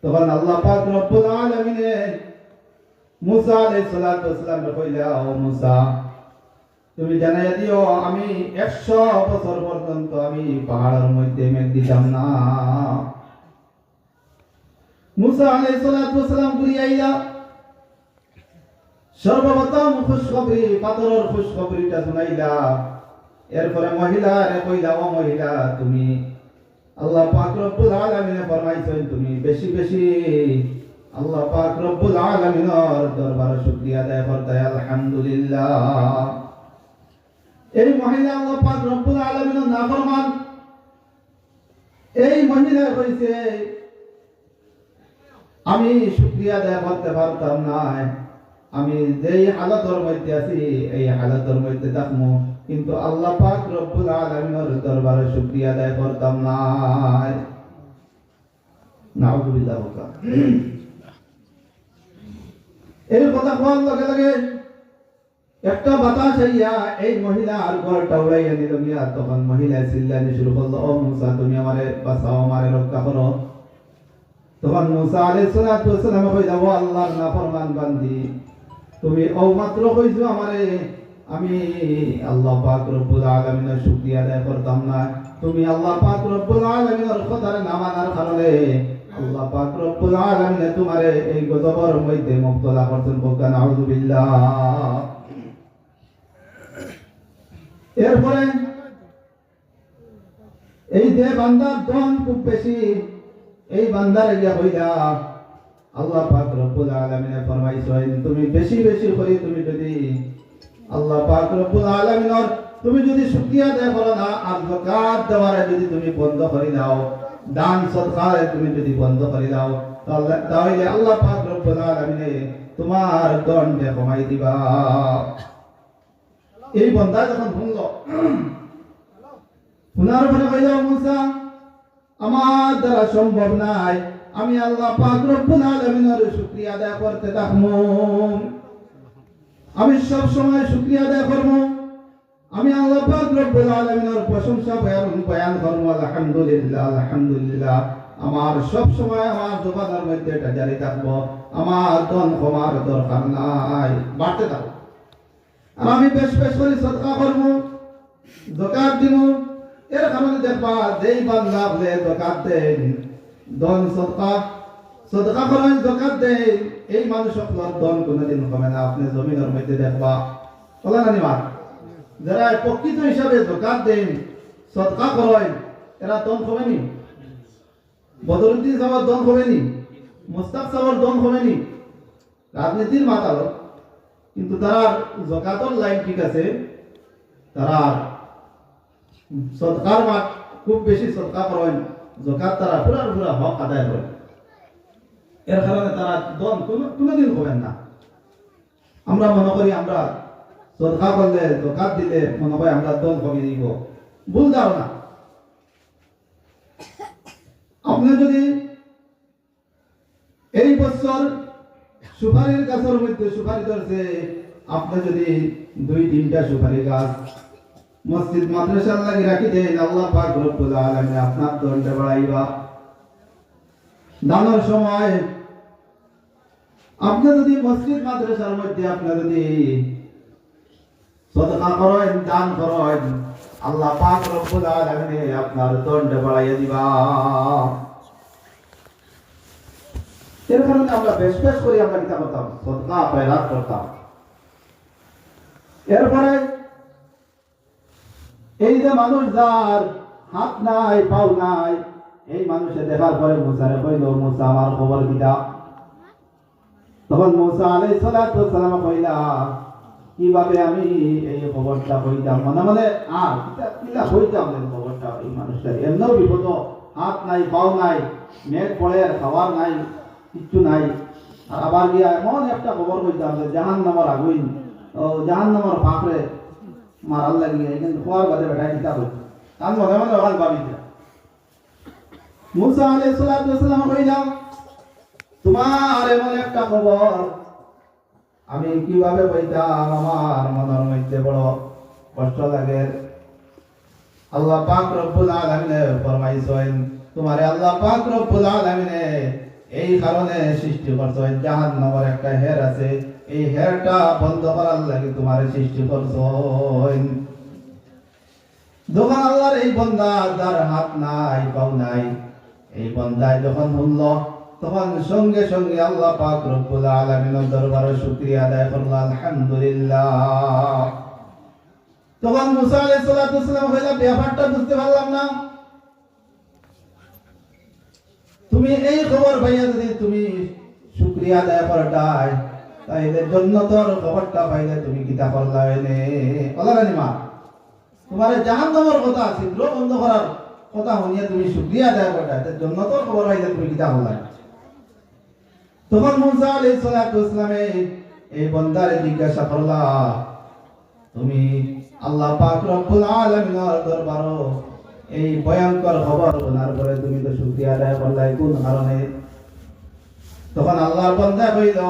তখন আল্লাহ পাক রব্বুল আলামিন মুসা আলাইহিস সালাতু ওয়াসালাম কইলা ও মুসা তুমি জানাইয়া দিও আমি 100 বছর পর্যন্ত আমি পাহাড়ের মধ্যে মেঘ দিতাম না। মুসা আলাইহিস সালাতু ওয়াসালাম ঘুরিয়াইলা সর্বপ্রথম খুশখবরি পাথরের খুশখবরিটা শুনাইলা। এরপরে মহিলারে কইলা ও মহিলা তুমি আল্লাহ পাক রব্বুল আলামিনে ফরমাইছেন তুমি বেশি বেশি আল্লাহ পাক রব্বুল আলামিনের দরবারে শুকরিয়া আদায় করতে আলহামদুলিল্লাহ। এই মহিলা আল্লাহ পাক রব্বুল আলামিনের নাফরমান। এই মহিলা কইছে আমি শুকরিয়া আদায় করতে পারতাম না, আমি যেই হালাতের মধ্যে আছি এই হালাতের মধ্যে থাকবো, কিন্তু আল্লাহ পাক রব্বুল আলামিনের দরবারে শুকরিয়া আদায় করতাম না। নাউযুবিল্লাহ। এই কথা কোয়ার লগে লগে একটা বাতাস আইয়া এই মহিলা আর ঘরটা উড়াইয়া নিল গিয়া। তখন মহিলা চিল্লানি শুরু করলো ও মুসা তুমি আমারে বাঁচাও, আমারে রক্ষা করো। তখন মুসা আলাইহিস সালাতু ওয়াস সালাম কইলা, ও আল্লাহর নাফরমান বান্দি, তুমি মাত্র কইছো আমারে আমি আল্লাহ পাক রব্বুল আলামিনের শুকরিয়া আদায় করতাম না। তুমি আল্লাহ পাক রব্বুল আলামিনের কথার না মানার কারণে আল্লাহ পাক রব্বুল আলামিন তোমারে এই গজবের মধ্যে মুবতলা করতেন। বলকা নাউযু বিল্লাহ। এরপরে এই যে বান্দার ধন খুব বেশি, এই বান্দার ইয়া হইলা আল্লাহ পাক রব্বুল আলামিন ফরমাইছেন, তুমি বেশি বেশি করে তুমি যদি আল্লাহ পাক রব্বুল আলামিনের তুমি যদি শুকরিয়া আদায় করো না, আর যাকাত দেওয়ারে যদি তুমি বন্ধ করে দাও, দান সদকারে তুমি যদি বন্ধ করে দাও, তাহলে আল্লাহ পাক রব্বুল আলামিন তোমার দণ্ডে কমাই দিবা। এই বান্দা যখন শুনলো, শোনার পরে কইল, মুসা আমার দ্বারা সম্ভব নাই, আমি আল্লাহ পাক রব্বুল আলামিনের শুকরিয়া আদায় করতে থাকবো, আমি সব সময় শুকরিয়া আদায় করব, আমি আল্লাহ পাক রব্বুল আলামিনের প্রশংসা বয়ান করব, আলহামদুলিল্লাহ আলহামদুলিল্লাহ। আমার সব সময় আমার জবানের মধ্যে এটা জারি থাকবো, আমার ধন কমার দরকার নাই, বাড়তে থাকবো। আর আমি বেশ বেশ করে সদকা করব, যাকাত দিব। এর কারণে দেখবা যেই বান্দা বলে যাকাত দেন, ধন সদকা করেন, যাকাত দেন, এই মানুষগুলোর ধন কোনোদিন কমে না। আপনি জমিনের মধ্যে দেখবা কলানিমা যারা প্রকৃত হিসাবে যাকাত দেন, সদকা করেন, এরা ধন কমেনি। বদরুদ্দিন সাহেবের ধন কমেনি, মুস্তাক সাহেবের ধন কমেনি, রাজনীতির মাতাল, কিন্তু তারা যাকাতের লাইন ঠিক আছে, তারা সদকার মাঠ খুব বেশি সদকা করেন, যাকাত তারা পুরা হক আদায় করেন। এর কারণে তারা ধন কোনোদিন কমেন না। আমরা মনে করি আমরা সদকা করলে, যাকাত দিলে মনে হয় আমরা ধন কমিয়ে দিব, ভুল ধারণা। আপনি যদি এই বছর সুপারির গাছের মধ্যে সুপারি ধরছে, আপনি যদি 2-3টা সুপারি গাছ মসজিদ মাদ্রাসার লাগি রাখি দেন, আল্লাহ পাক রব্বুল আলামিন আপনার ধনটা বাড়াইবা। দানের সময় আপনি যদি মসজিদ মাদ্রাসার মধ্যে আপনি যদি সদকা করেন, দান করেন, আল্লাহ পাক রব্বুল আলামিন আপনার ধনটা বাড়াইয়া দিবা। এর কারণে আমরা বেশ বেশ করে আমরা কিতা করতাম, সদকা খয়রাত করতাম। এরপরে এই যে মানুষ যার হাত নাই পাও নাই, এই মানুষে দেখার পরে মুসারে কইল, মুসা আমার খবর কিতা? তখন মুসা আলাইহিস সালাতু ওয়াস সালাম কইলা, কিভাবে আমি এই খবরটা কইতাম, মনে মনে আর কিলা কইতাম এই খবরটা এই মানুষটার, এমনও বিপদ, হাত নাই পাও নাই, মেঘ পড়ে খাবার নাই, কিচ্ছু নাই। আর আবার গিয়া এমন একটা খবর কইতাম যে জাহান্নামের আগুন, জাহান্নামের ফাঁকরে মারার লাগিয়ে কিন্তু খোয়ার বাদে বেটাই কিতা কই, তার মনে মনে ওখান ভাবি। মুসা আলাইহিস সালাতু ওয়াস সালাম কইলা, তোমার এমন একটা খবর আমি কিভাবে কইতাম, আমার মনের মধ্যে বড় কষ্ট লাগে। আল্লাহ পাক রব্বুল আলামিন ফরমাইছেন, তোমারে আল্লাহ পাক রব্বুল আলামিন এই কারণে সৃষ্টি করছেন, জাহান্নামের একটা হের আছে, এই হেরটা বন্ধ করার লাগি তোমারে সৃষ্টি করছেন। যখন আল্লাহর এই বান্দা যার হাত নাই পাও নাই, এই বান্দায় যখন শুনল, তখন সঙ্গে সঙ্গে আল্লাহ পাক রব্বুল আলামিনের দরবারে শুকরিয়া আদায় করল, আলহামদুলিল্লাহ। তখন মুসা আলাইহিস সালাতু ওয়াস সালাম কইলা, ব্যাপারটা বুঝতে পারলাম না, তুমি এই খবর পাইয়া যদি তুমি শুকরিয়া আদায় করতাই, তাইলে জান্নাতের খবরটা পাইলে তুমি কিতা করলা? এনে ওলারানি মা তোমার জাহান্নামের কথা, ছিদ্র বন্ধ করার কথা শুনিয়া তুমি শুকরিয়া আদায় করতাই, জান্নাতের খবর পাইলে তুমি কিতা করলা? তখন মুসা আলাইহিস সালাতু ওয়াস সালাম এই বান্দারে জিজ্ঞাসা করলা, তুমি আল্লাহ পাক রব্বুল আলামিনের দরবারে এই ভয়ঙ্কর খবর শোনার পরে তুমি তো শুকরিয়া আদায় করলাই, কোন কারণে? তখন আল্লাহর বান্দা কইল,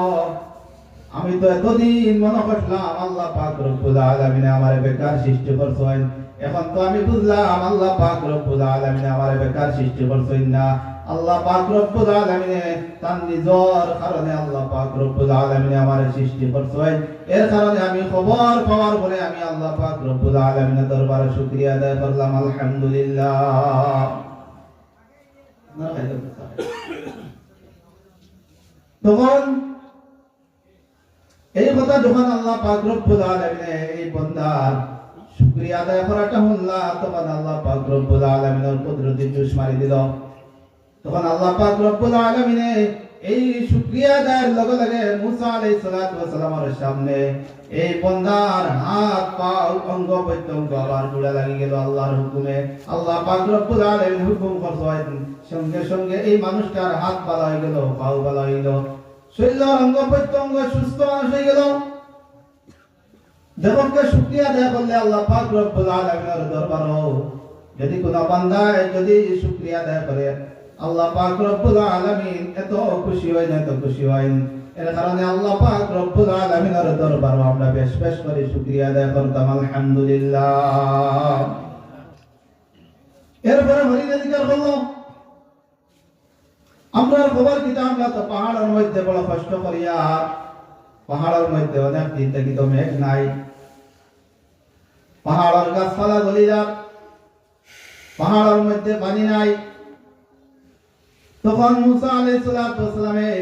আমি তো এতদিন মনে করলাম আল্লাহ পাক রব্বুল আলামিন আমারে বেকার সৃষ্টি করছেন, এখন তো আমি বুঝলাম আল্লাহ পাক রব্বুল আলামিন আমারে বেকার সৃষ্টি করছেন না, আল্লাহ পাক রব্বুল আলামিনে তার নিজর কারণে আল্লাহ পাক রব্বুল আলামিনে আমার সৃষ্টি করছেন। এর কারণে আমি খবর পাওয়ার পরে আমি আল্লাহ পাক রব্বুল আলামিনের দরবারে শুকরিয়া আদায় করলাম, আলহামদুলিল্লাহ। তখন এই কথা যখন আল্লাহ পাক রব্বুল আলামিনে এই বান্দার শুকরিয়া আদায় করাটা হল্লা, তখন আল্লাহ পাক রব্বুল আলামিনের কুদরতি জোশ মারি দিল। তখন আল্লাহ পাক রব্বুল আলামিনে এই শুকরিয়া আদায়ের লগে লগে মুসা আলাইহিস সালাতু ওয়াস সালামের সামনে এই বান্দার হাত পা অঙ্গ প্রত্যঙ্গ আবার জোড়া লাগি গেল আল্লাহর হুকুমে। আল্লাহ পাক রব্বুল আলামিন হুকুম করছেন, সঙ্গে সঙ্গে এই মানুষটার হাত ভালো হয়ে গেল, পাও ভালো হয়ে গেল, শরীর অঙ্গ প্রত্যঙ্গ সুস্থ হয়ে গেল। দেখো শুকরিয়া আদায় করলে আল্লাহ পাক রব্বুল আলামিনের দরবারও যদি কোনো বান্দায় যদি শুকরিয়া আদায় করে আল্লাহ পাক রব্বুল আলামিন এত খুশি হয় না, এত খুশি হয়। এর কারণে আল্লাহ পাক রব্বুল আলামিনের দরবারও আমরা বেশ বেশ করে শুকরিয়া আদায় করতাম, আলহামদুলিল্লাহ। এরপরে হরিণে জিকির করলো। আমরা খবর কিতা, আমরা তো পাহাড়ের মধ্যে বড় কষ্ট করিয়া, পাহাড়ের মধ্যে অনেক দিন থেকে তো মেঘ নাই, পাহাড়ের গাছপালা গলি যাক, পাহাড়ের মধ্যে পানি নাই। তখন মুসা আলাইহিস সালাতু ওয়াস সালামে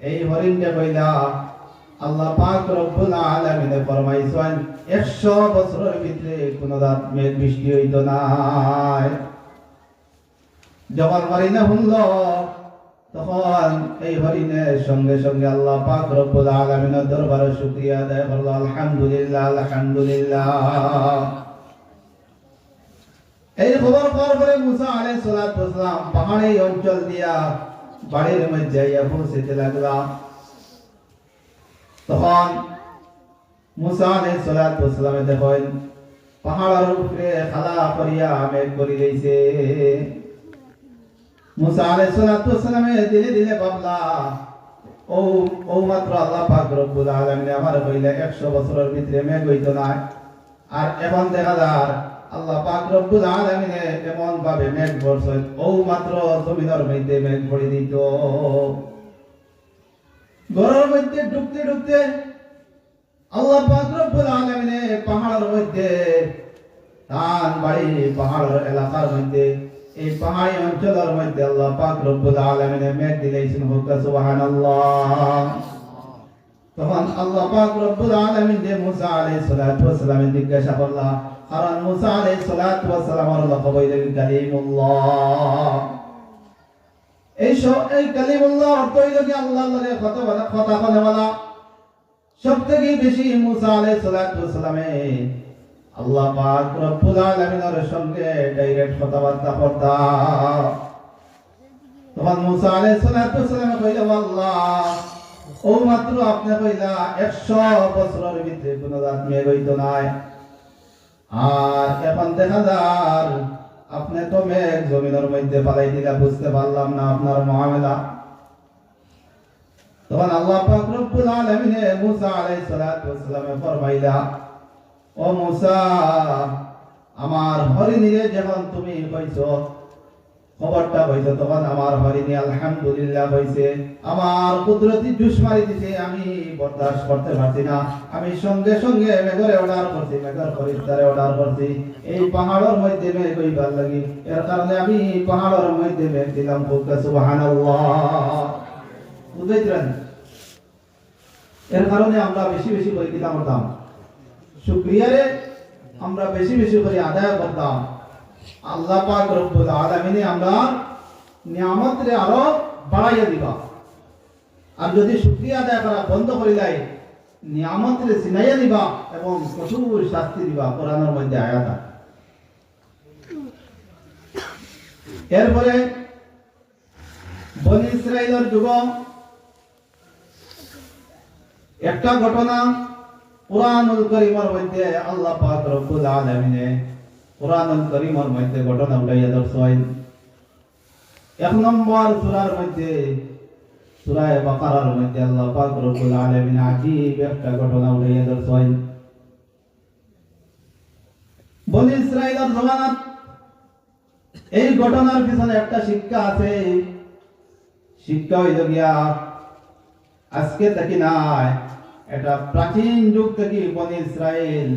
এই হরিণকে কইলা আল্লাহ পাক রব্বুল আলামিনে ফরমাইছেন 100 বছরের ভিতরে কোনো রাত মেঘ বৃষ্টি হইতো না। যখন হরিণে শুনলো তখন এই হরিণের সঙ্গে সঙ্গে আল্লাহ পাক রব্বুল আলামিনের দরবারে শুকরিয়া আদায় করলো, আলহামদুলিল্লাহ, আলহামদুলিল্লাহ। এই খবর পাওয়ার পরে মুসা আলাইহিস সালাতু ওয়াস সালাম পাহাড়ি অঞ্চল দিয়া বাড়ির মধ্যে যাইয়া পৌঁছতে লাগলা। তখন মুসা আলাইহিস সালাতু ওয়াস সালাম দেখেন পাহাড়ের উপরে খালা করিয়া মেঘ করে গেছে। মুসা আলাইহিস সালাতু ওয়াস সালাম দিলে দিলে ভাবলা ও মাত্র আল্লাহ পাক রব্বুল আলামিন আমার কইলা 100 বছরের ভিতরে মেঘ হইতো না, আর এখন দেখা যায় আল্লাহ পাক রব্বুল আলামিনে এমন ভাবে মেঘ বর্ষণ, ও মাত্র জমিনের মধ্যে মেঘ পড়ে দিত। ঘরের মধ্যে ঢুকতে ঢুকতে আল্লাহ পাক রব্বুল আলামিনে পাহাড়ের মধ্যে তান বাড়ি পাহাড়ের এলাকার মধ্যে এই পাহাড়ি অঞ্চলের মধ্যে আল্লাহ পাক রব্বুল আলামিনে মেঘ দিলেছেন, হোক সুবহানাল্লাহ। তখন আল্লাহ পাক রব্বুল আলামিন যে মুসা আলাইহিস সালাতু ওয়াস সালামের জিজ্ঞাসা করলা, কারণ মুসা আলাইহিস সালাতু ওয়াস সালামের লকব হইল কালিমুল্লাহ। এই কালিমুল্লাহ অর্থ হইল কি আল্লাহর লগে কথা বলা। সবথেকে বেশি মুসা আলাইহিস সালাতু ওয়াস সালামে আল্লাহ পাক রব্বুল আলামিনের সঙ্গে ডাইরেক্ট কথাবার্তা করতা। তখন মুসা আলাইহিস সালাতু ওয়াস সালাম কইল, আল্লাহ ও মাত্র আপনি কইলা 100 বছরের ভিতরে কোনো রাত মেঘ হইতো না, আর এখন দেখা যার আপনি তো মেঘ জমিনের মধ্যে পালাই দিলা, বুঝতে পারলাম না আপনার মুআমালা। তখন আল্লাহ পাক রব্বুল আলামিন মুসা আলাইহিস সালাতু ওয়াস সালামে ফরমাইলা, ও মুসা আমার হরিণীরে যখন তুমি কইছো খবরটা কইছো, তখন আমার হরিণী আলহামদুলিল্লাহ কইছে, আমার কুদরতি জুস মারি দিছে, আমি বরদাস্ত করতে পারছি না, আমি সঙ্গে সঙ্গে মেঘরে অর্ডার করছি, মেঘর ফরিস্তারে অর্ডার করছি এই পাহাড়ের মধ্যে মেঘ হইবার লাগি। এর কারণে আমি পাহাড়ের মধ্যে মেঘ দিলাম, সুবহানাল্লাহ। বুঝাইতেন? এর কারণে আমরা বেশি বেশি করে দিতাম করতাম, শুকরিয়ারে আমরা বেশি বেশি করে আদায় করতাম। আল্লাহ পাক রব্বুল আলামিন আমরা নিয়ামতরে আরো বাড়াইয়া দিবা। আর যদি শুকরিয়া আদায় করা বন্ধ করে দেয় নিয়ামতরে সিনাইয়া দিবা এবং কঠোর শাস্তি দিবা, কোরআনের মধ্যে আয়াত আছে। এরপরে বনি ইসরাইলের যুগ একটা ঘটনা কুরআনুল কারীমের মধ্যে আল্লাহ পাক রব্বুল আলামিন কুরআনুল কারীমের মধ্যে ঘটনা উঠাইয়া ধরছেন। 1 নম্বর সূরার মধ্যে সূরা বাকারার মধ্যে আল্লাহ পাক রব্বুল আলামিন আজীব একটা ঘটনা উঠাইয়া ধরছেন। বনি ইসরাইলের জমানাত এই ঘটনার পিছনে একটা শিক্ষা আছে। শিক্ষা হইল গিয়া আজকে থেকে নাই, এটা প্রাচীন যুগ থেকে বনি ইসরায়েল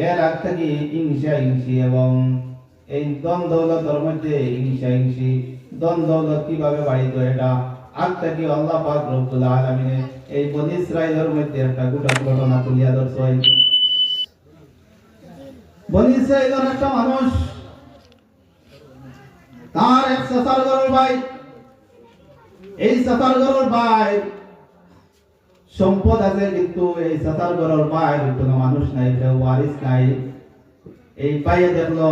এর আগ থেকে হিংসা হিংসি এবং এই দন দৌলতের মধ্যে হিংসা হিংসি দন দৌলত কিভাবে বাড়িত, এটা আগ থেকে আল্লাহ পাক রব্বুল আলামিন এই বনি ইসরায়েলের মধ্যে একটা গোটা ঘটনা তুলিয়া ধরছেন। বনি ইসরায়েলের একটা মানুষ, তার এক চাচার ঘরের ভাই, এই চাচার ঘরের ভাই সম্পদ আছে, কিন্তু এই চাচার ঘরের ভাই কোনো মানুষ নাই, কেউ ওয়ারিস নাই। এই ভাইয়ে দেখলো,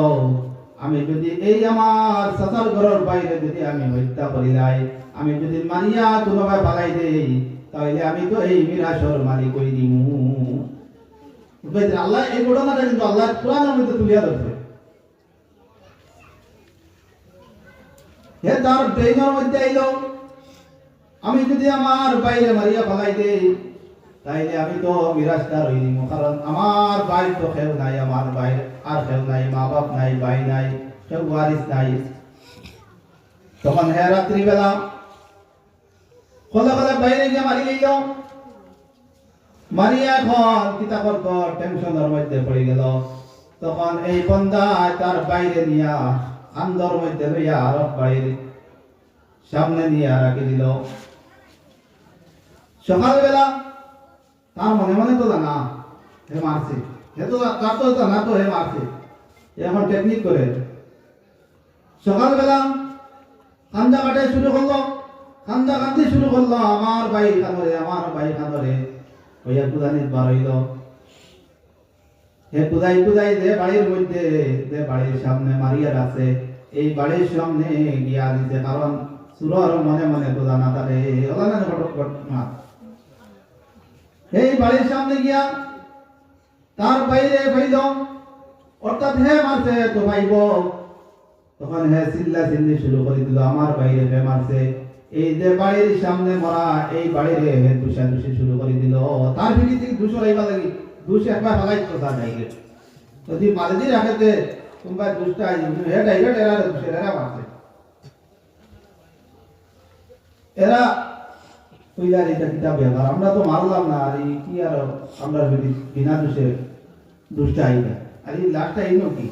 আমি যদি এই আমার চাচার ঘরের বাইরে যদি আমি হত্যা করি লাই, আমি যদি মারিয়া কোনোভাবে পালাই দেই, তাহলে আমি তো এই মিরাসর মালিক হয়ে দিমু। আল্লাহ এই ঘটনাটা কিন্তু আল্লাহ কোরআনের মধ্যে তুলিয়া ধরছে। হে তার ব্রেইনের মধ্যে আইলো, আমি যদি আমার বাইরে মারিয়া ফেলাই দেই, তাইলে আমি তো মিরাজদার হই দিমু, কারণ আমার ভাই তো কেউ নাই, আমার ভাই আর কেউ নাই, মা বাপ নাই, ভাই নাই, কেউ ওয়ারিস নাই। তখন হে রাত্রিবেলা খোলা খোলা বাইরে গিয়ে মারি লইল। মারিয়া এখন কিতা করতো, টেনশনের মধ্যে পড়ে গেল। তখন এই বন্দা তার বাইরে নিয়া আন্দর মধ্যে লইয়া আরব বাড়ির সামনে নিয়ে রাখি দিল। সকালবেলা তার মনে মনে তো জানা হে মারছে, হে তো তার তো জানা তো হে মারছে, এখন টেকনিক করে সকালবেলা কান্দা কাটাই শুরু করলো, কান্দা কান্দি শুরু করলো, আমার ভাই খানরে, আমার ভাই খানরে হইয়া কুদানিত বার হইল। হে কুদাই কুদাই যে বাড়ির মধ্যে, যে বাড়ির সামনে মারিয়া আছে, এই বাড়ির সামনে গিয়া দিছে, কারণ সুরর মনে মনে তো জানা তারে ওলানা ঘটক মার। এই বাড়ির সামনে গিয়া তার বাইরে ভাইল, অর্থাৎ হে মারছে তো ভাইব। তখন হে চিল্লা চিল্লি শুরু করে দিল, আমার বাইরে হে মারছে, এই যে বাড়ির সামনে মরা, এই বাড়ির হে দুষা দুষি শুরু করে দিল। তার ভিতরে দুশো রাইবা লাগি, দুশো একবার ফালাই তো তার নাই গে, যদি মালদি রাখেতে তোমরা দুষ্টা আই হে ডাইরেক্ট এরা দুশো এরা মারছে। এরা কইলার এটা কিতাব ব্যাপার, আমরা তো মারলাম না, আর কি আর আমরা যদি বিনা দোষে দুষ্টা আইবা, আর এই লাস্টটা এই কি।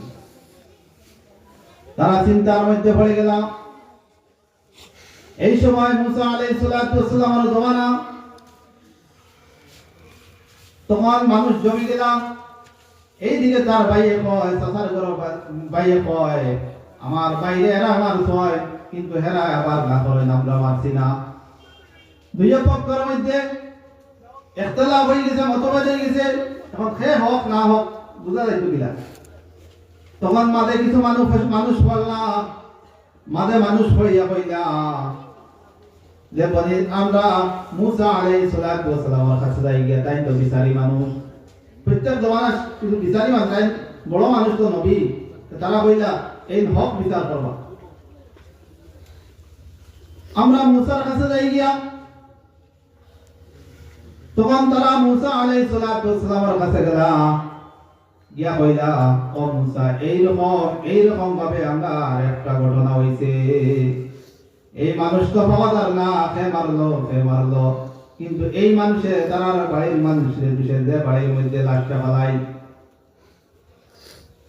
তারা চিন্তার মধ্যে পড়ে গেলাম। এই সময় মুসা আলাইহিস সালাতু ওয়াস সালামের জমানা, তখন মানুষ জমি গেলাম। এইদিকে তার ভাইয়ে কয়, চাচার ঘর ভাইয়ে কয়, আমার বাইরে এরা আমার ছয়, কিন্তু হেরা আবার না করে, আমরা মারছি না। দুই পক্ষের মধ্যে ইখতিলাফ হয়ে গেছে, মতভেদ হয়ে গেছে। এখন খে হোক না হোক বুঝা যাইতো কিলা। তখন মাঝে কিছু মানুষ বললা, মাঝে মানুষ হইয়া কইলা যে বলি আমরা মুসা আলাইহিস সালাতু ওয়াস সালামের কাছে যাই গিয়া, তাই তো বিচারি মানুষ, প্রত্যেক জমানা কিন্তু বিচারি মানুষ, তাই বড় মানুষ তো নবী, তারা কইলা এই হক বিচার করবা। আমরা মুসার কাছে যাই গিয়া, তখন তারা মুসা আলাইহিস সালাতু ওয়াস সালামের কাছে গেলা, গিয়া কইলা ও মুসা, এইরকম ভাবে আমরা একটা ঘটনা হইছে, এই মানুষ তো পাওয়াদার না, কে মারলো, কিন্তু এই মানুষে তারা বাড়ির মানুষের বিষয় যে বাড়ির মধ্যে লাশটা ফালাই।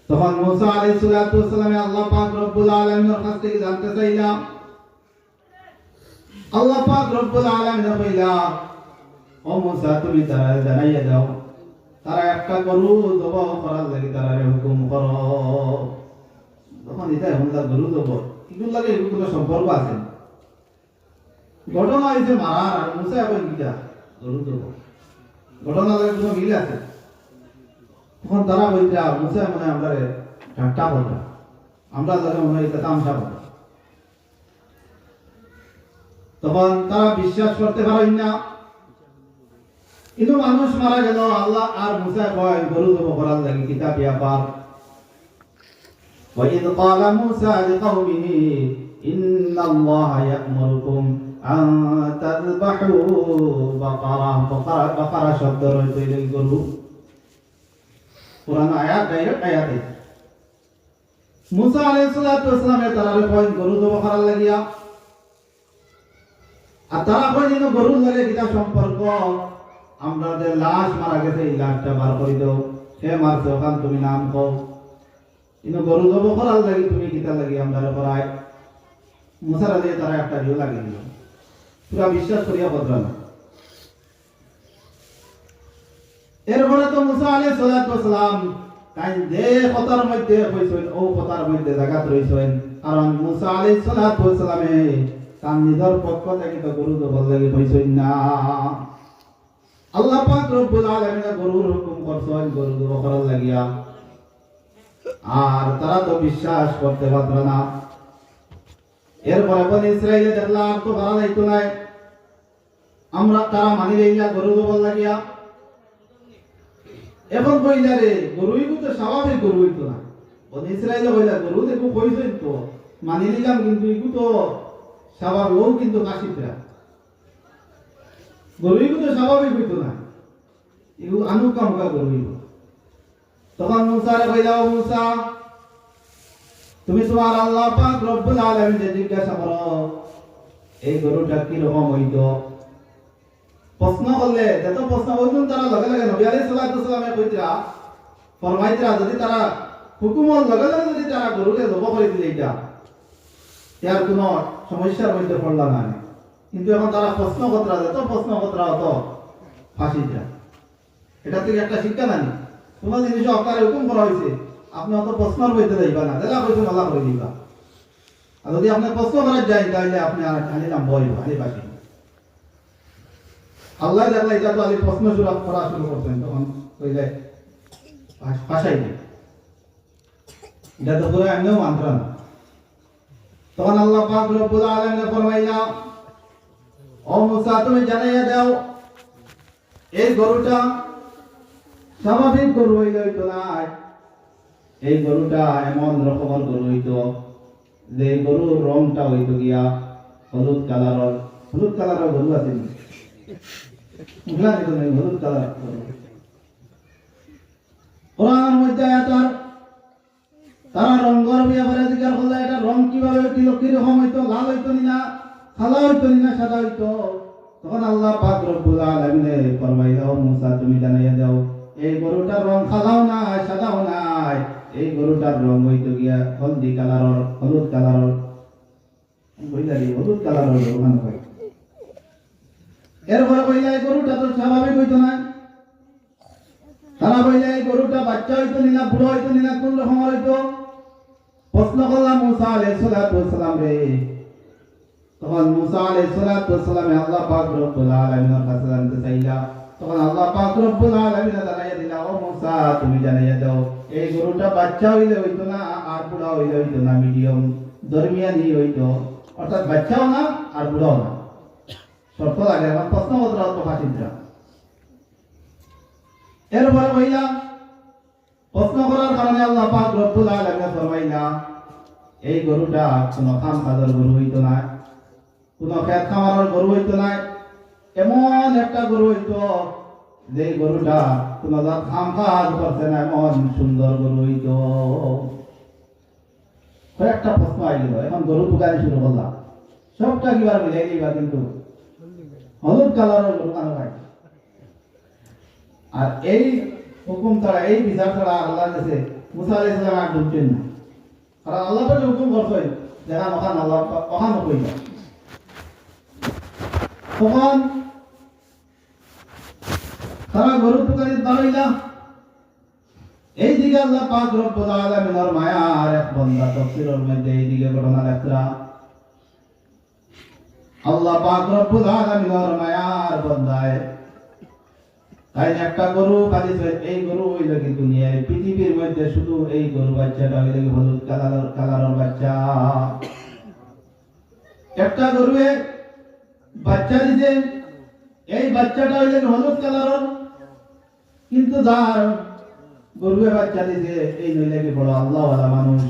তখন মুসা আলাইহিস সালাতু ওয়াস সালাম আল্লাহ পাক রব্বুল আলামিনের কাছ থেকে জানতে চাইলাম। আল্লাহ পাক রব্বুল আলামিন কইলা, ও মুসা তুমি তারা জানাইয়া দাও, তারা একটা গরু জবাই করার লাগি তারা হুকুম করো। তখন এটা এমনটা গরু জবাই এগুলো লাগে, এগুলো সম্পর্ক আছে, ঘটনা হয়েছে মারার, আর মুসা এখন গিয়া গরু জবাই ঘটনা লাগে কোনো মিল আছে। তখন তারা বলছে মুসা মনে আমরা ঠাট্টা বলটা, আমরা তাদের মনে হয় তামসা বলটা। তখন তারা বিশ্বাস করতে পারেন না, কিন্তু মানুষ মারা গেল, আল্লাহ আর মুসা কয় গরু জবাই করার লাগি কিতাব ব্যাপার। وَإِذْ قَالَ مُوسَى لِقَوْمِهِ إِنَّ اللَّهَ يَأْمُرُكُمْ أَن تَذْبَحُوا بَقَرَةً শব্দ রয়েছে গরু, কোরআন আয়াত ডাইরেক্ট আয়াতে। মুসা আলাইহিস সালাতু ওয়াস সালামের তারারে কইন গরু জব করার লাগিয়া আর তারা কইন গরুর লাগে কিটা সম্পর্ক আমরা যে লাশ মারা গেছে এই লাশটা বার করে দাও সে মারছে ওখান তুমি নাম কও ইনো গরু জব করার লাগি তুমি কিটা লাগি আমরা করায় মুসা আলাইহিস তারা একটা দিও লাগি দিল পুরা বিশ্বাস করিয়া বদলা না এরপরে তো মুসা আলাইহিস সালাতু ওয়াস সালাম তাই যে কথার মধ্যে কইছেন ও কথার মধ্যে জায়গা রইছেন কারণ মুসা আলাইহিস সালাতু ওয়াস সালামে তার নিজের পক্ষ থেকে তো গরু জব লাগি কইছেন না আল্লাহ পাক রব্বুল আলামিন গরুর হুকুম করছেন গরু জব করার লাগিয়া আর তারা তো বিশ্বাস করতে পারত না এরপরে বনি ইসরাইলে দেখলাম তো ভালো যাইতো নাই আমরা তারা মানি লইলা গরু জব লাগিয়া এখন কইলা রে গরুই তো স্বাভাবিক গরু হইতো না বনি ইসরাইলে কইলা গরু দেখো কইছেন তো মানি নিলাম কিন্তু ইগু তো স্বাভাবিক ও কিন্তু কাশিতরা গরুই তো স্বাভাবিক হইতো না ইগু আনুকামকা গরু তখন মুসা রে কইলা ও মুসা তুমি তোমার আল্লাহ পাক রব্বুল আলামিন জিজ্ঞাসা করো এই গরুটা কি রকম হইতো প্রশ্ন করলে যত প্রশ্ন করুন তারা লগে লগে নবী আলাইহিস সালাতু ওয়াস সালামে কইতরা ফরমাইতরা যদি তারা হুকুমর লগে লগে যদি তারা গরুকে জব করে দিলে এটা তার কোনো সমস্যার মধ্যে পড়লা না কিন্তু এখন তারা প্রশ্ন করতরা যত প্রশ্ন করতরা অত ফাঁসি যায় এটা থেকে একটা শিক্ষা নানি কোনো জিনিস আপনার হুকুম করা হয়েছে আপনি অত প্রশ্নের মধ্যে যাইবা না যেটা কইছেন আল্লাহ করে দিবা আর যদি আপনি প্রশ্ন করার যায় তাহলে আপনি আর খালি নাম বইব খালি বাকি আল্লাহ দেখলা এটা তো আলী প্রশ্ন শুরু করা শুরু করছেন তখন কইলে ভাষাই নেই এটা তো পুরো এমনিও মানতে না তখন আল্লাহ পাক রব্বুল আলামিন ফরমাইলা ও মুসা তুমি জানাইয়া দাও এই গরুটা স্বাভাবিক গরু হইতো না এই গরুটা এমন রকমের গরু হইতো যে গরুর রংটা হইতো গিয়া হলুদ কালারের গরু আছে হলুদ কালার কোরআনের মধ্যে তারা রঙের ব্যাপারে জিজ্ঞাসা করলে এটা রং কিভাবে হইতো কিরকম হইতো লাল হইতো না সাদা হইতো না সাদা হইতো তখন আল্লাহ পাক রব্বুল আলামিন ফরমাইলো মুসা তুমি জানাইয়া দাও এই গরুটার রং সাদাও না সাদাও নাই এই গরুটার রং হইতো গিয়া হলদি কালারের হলুদ কালারের কইলারি হলুদ কালারের রং হয় এরপরে কইলা এই গরুটা তো স্বাভাবিক হইতো না তারা কইলা এই গরুটা বাচ্চা হইতো না বুড়ো হইতো না কোন রকম হইতো প্রশ্ন করলাম মুসা আলাইহিস সালাতু ওয়াস সালাম রে তখন মুসা আলাইহিস সালাতু ওয়াস সালাম আল্লাহ পাক রব্বুল আলামিনের কাছে জানতে চাইলা তখন আল্লাহ পাক রব্বুল আলামিন জানাইয়া দিলা ও মুসা তুমি জানাইয়া দাও এই গরুটা বাচ্চা হইলে হইতো না আর বুড়া হইলে হইতো না মিডিয়াম দরমিয়ানি হইতো অর্থাৎ বাচ্চাও না আর বুড়াও না শর্ত লাগে আমার প্রশ্ন করতে তো ফাঁসিদরা এরপরে কইলা প্রশ্ন করার কারণে আল্লাহ পাক রব্বুল আলামিন ফরমাইলা এই গরুটা কোনো খাম খাদর গরু হইতো না কোনো খেত খামারের গরু হইতো না এমন একটা গরু হইতো যে গরুটা কোনো খাম খাদ করছে না এমন সুন্দর গরু হইতো কয়েকটা প্রশ্ন আইল এখন গরু দোকানে শুরু করলাম সবটা কিবার মিলাই দিবা কিন্তু হলুদ কালারের গরু কেন ভাই আর এই হুকুম ছাড়া এই বিচার ছাড়া আল্লাহর কাছে মুসা আলাইহিস সালাম আর ঢুকতেন না কারণ আল্লাহ তো হুকুম করছেন যেখানে ওখানে আল্লাহ ওখানে কইবা তখন তারা গরু দোকানে দাঁড়াইলা এইদিকে আল্লাহ পাক রব্বুল আলামিনের মায়ার এক বান্দা তাফসীরের মধ্যে এইদিকে ঘটনা লেখরা আল্লাহ পাক রব্বুল আলামিনের মায়ার বান্দায় তাই একটা গরু পালিছে এই গরু হইল কি দুনিয়ায় পৃথিবীর মধ্যে শুধু এই গরু বাচ্চাটা হইল হলুদ কালারের বাচ্চা একটা গরুয়ে বাচ্চা দিছে এই বাচ্চাটা হইল হলুদ কালারের কিন্তু যার গরুয়ে বাচ্চা দিছে এই নইলে কি বড় আল্লাহওয়ালা মানুষ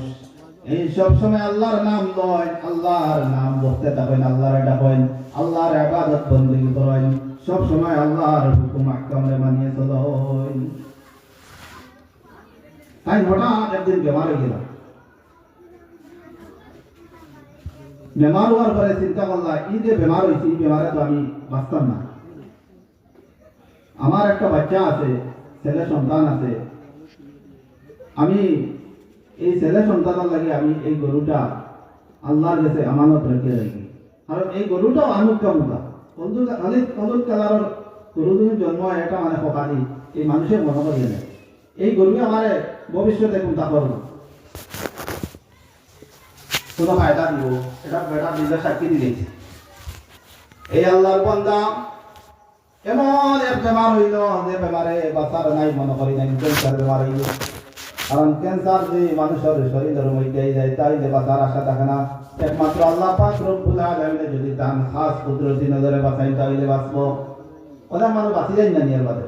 এই সব সময় আল্লাহর নাম লয় আল্লাহর নাম বলতে থাকেন আল্লাহর ডাকেন আল্লাহর ইবাদত বندگی করেন সব সময় আল্লাহর হুকুম আহকামে মানিয়ে চলেন তাই হঠাৎ একদিন বেমার হয়ে গেল বেমার হওয়ার পরে চিন্তা করলাম এই যে বেমার হয়েছে এই বেমারে তো আমি বাঁচতাম না। আমার একটা বাচ্চা আছে, ছেলে সন্তান আছে, আমি এই ছেলে সন্তানের লাগে আমি এই গরুটা আল্লাহর কাছে আমানত রেখে রাখি। আর এই গরুটাও আনুক কামুকা হলুদ কালারের গরু তুমি জন্ম হয় এটা মানে সকালি এই মানুষের মনে করিয়ে নেয় এই গরুকে আমার ভবিষ্যতে কোনটা করবো কোনো ফায়দা দিব, এটা বেটা নিজের সাক্ষী দিয়েছে। এই আল্লাহর বান্দা এমন এক বেমার হইল যে বেমারে বাঁচার নাই মনে করি নাই, ক্যান্সার বেমার হইল। কারণ ক্যান্সার যে মানুষের শরীরের মধ্যে যায় তাই যে বাঁচার আশা থাকে না, একমাত্র আল্লাহ পাক রব্বুল আলামিন যদি তার খাস কুদরতি নজরে বাঁচাই তাইলে বাঁচবো। ওরা মানুষ বাঁচি যায় না নিয়ার বাদে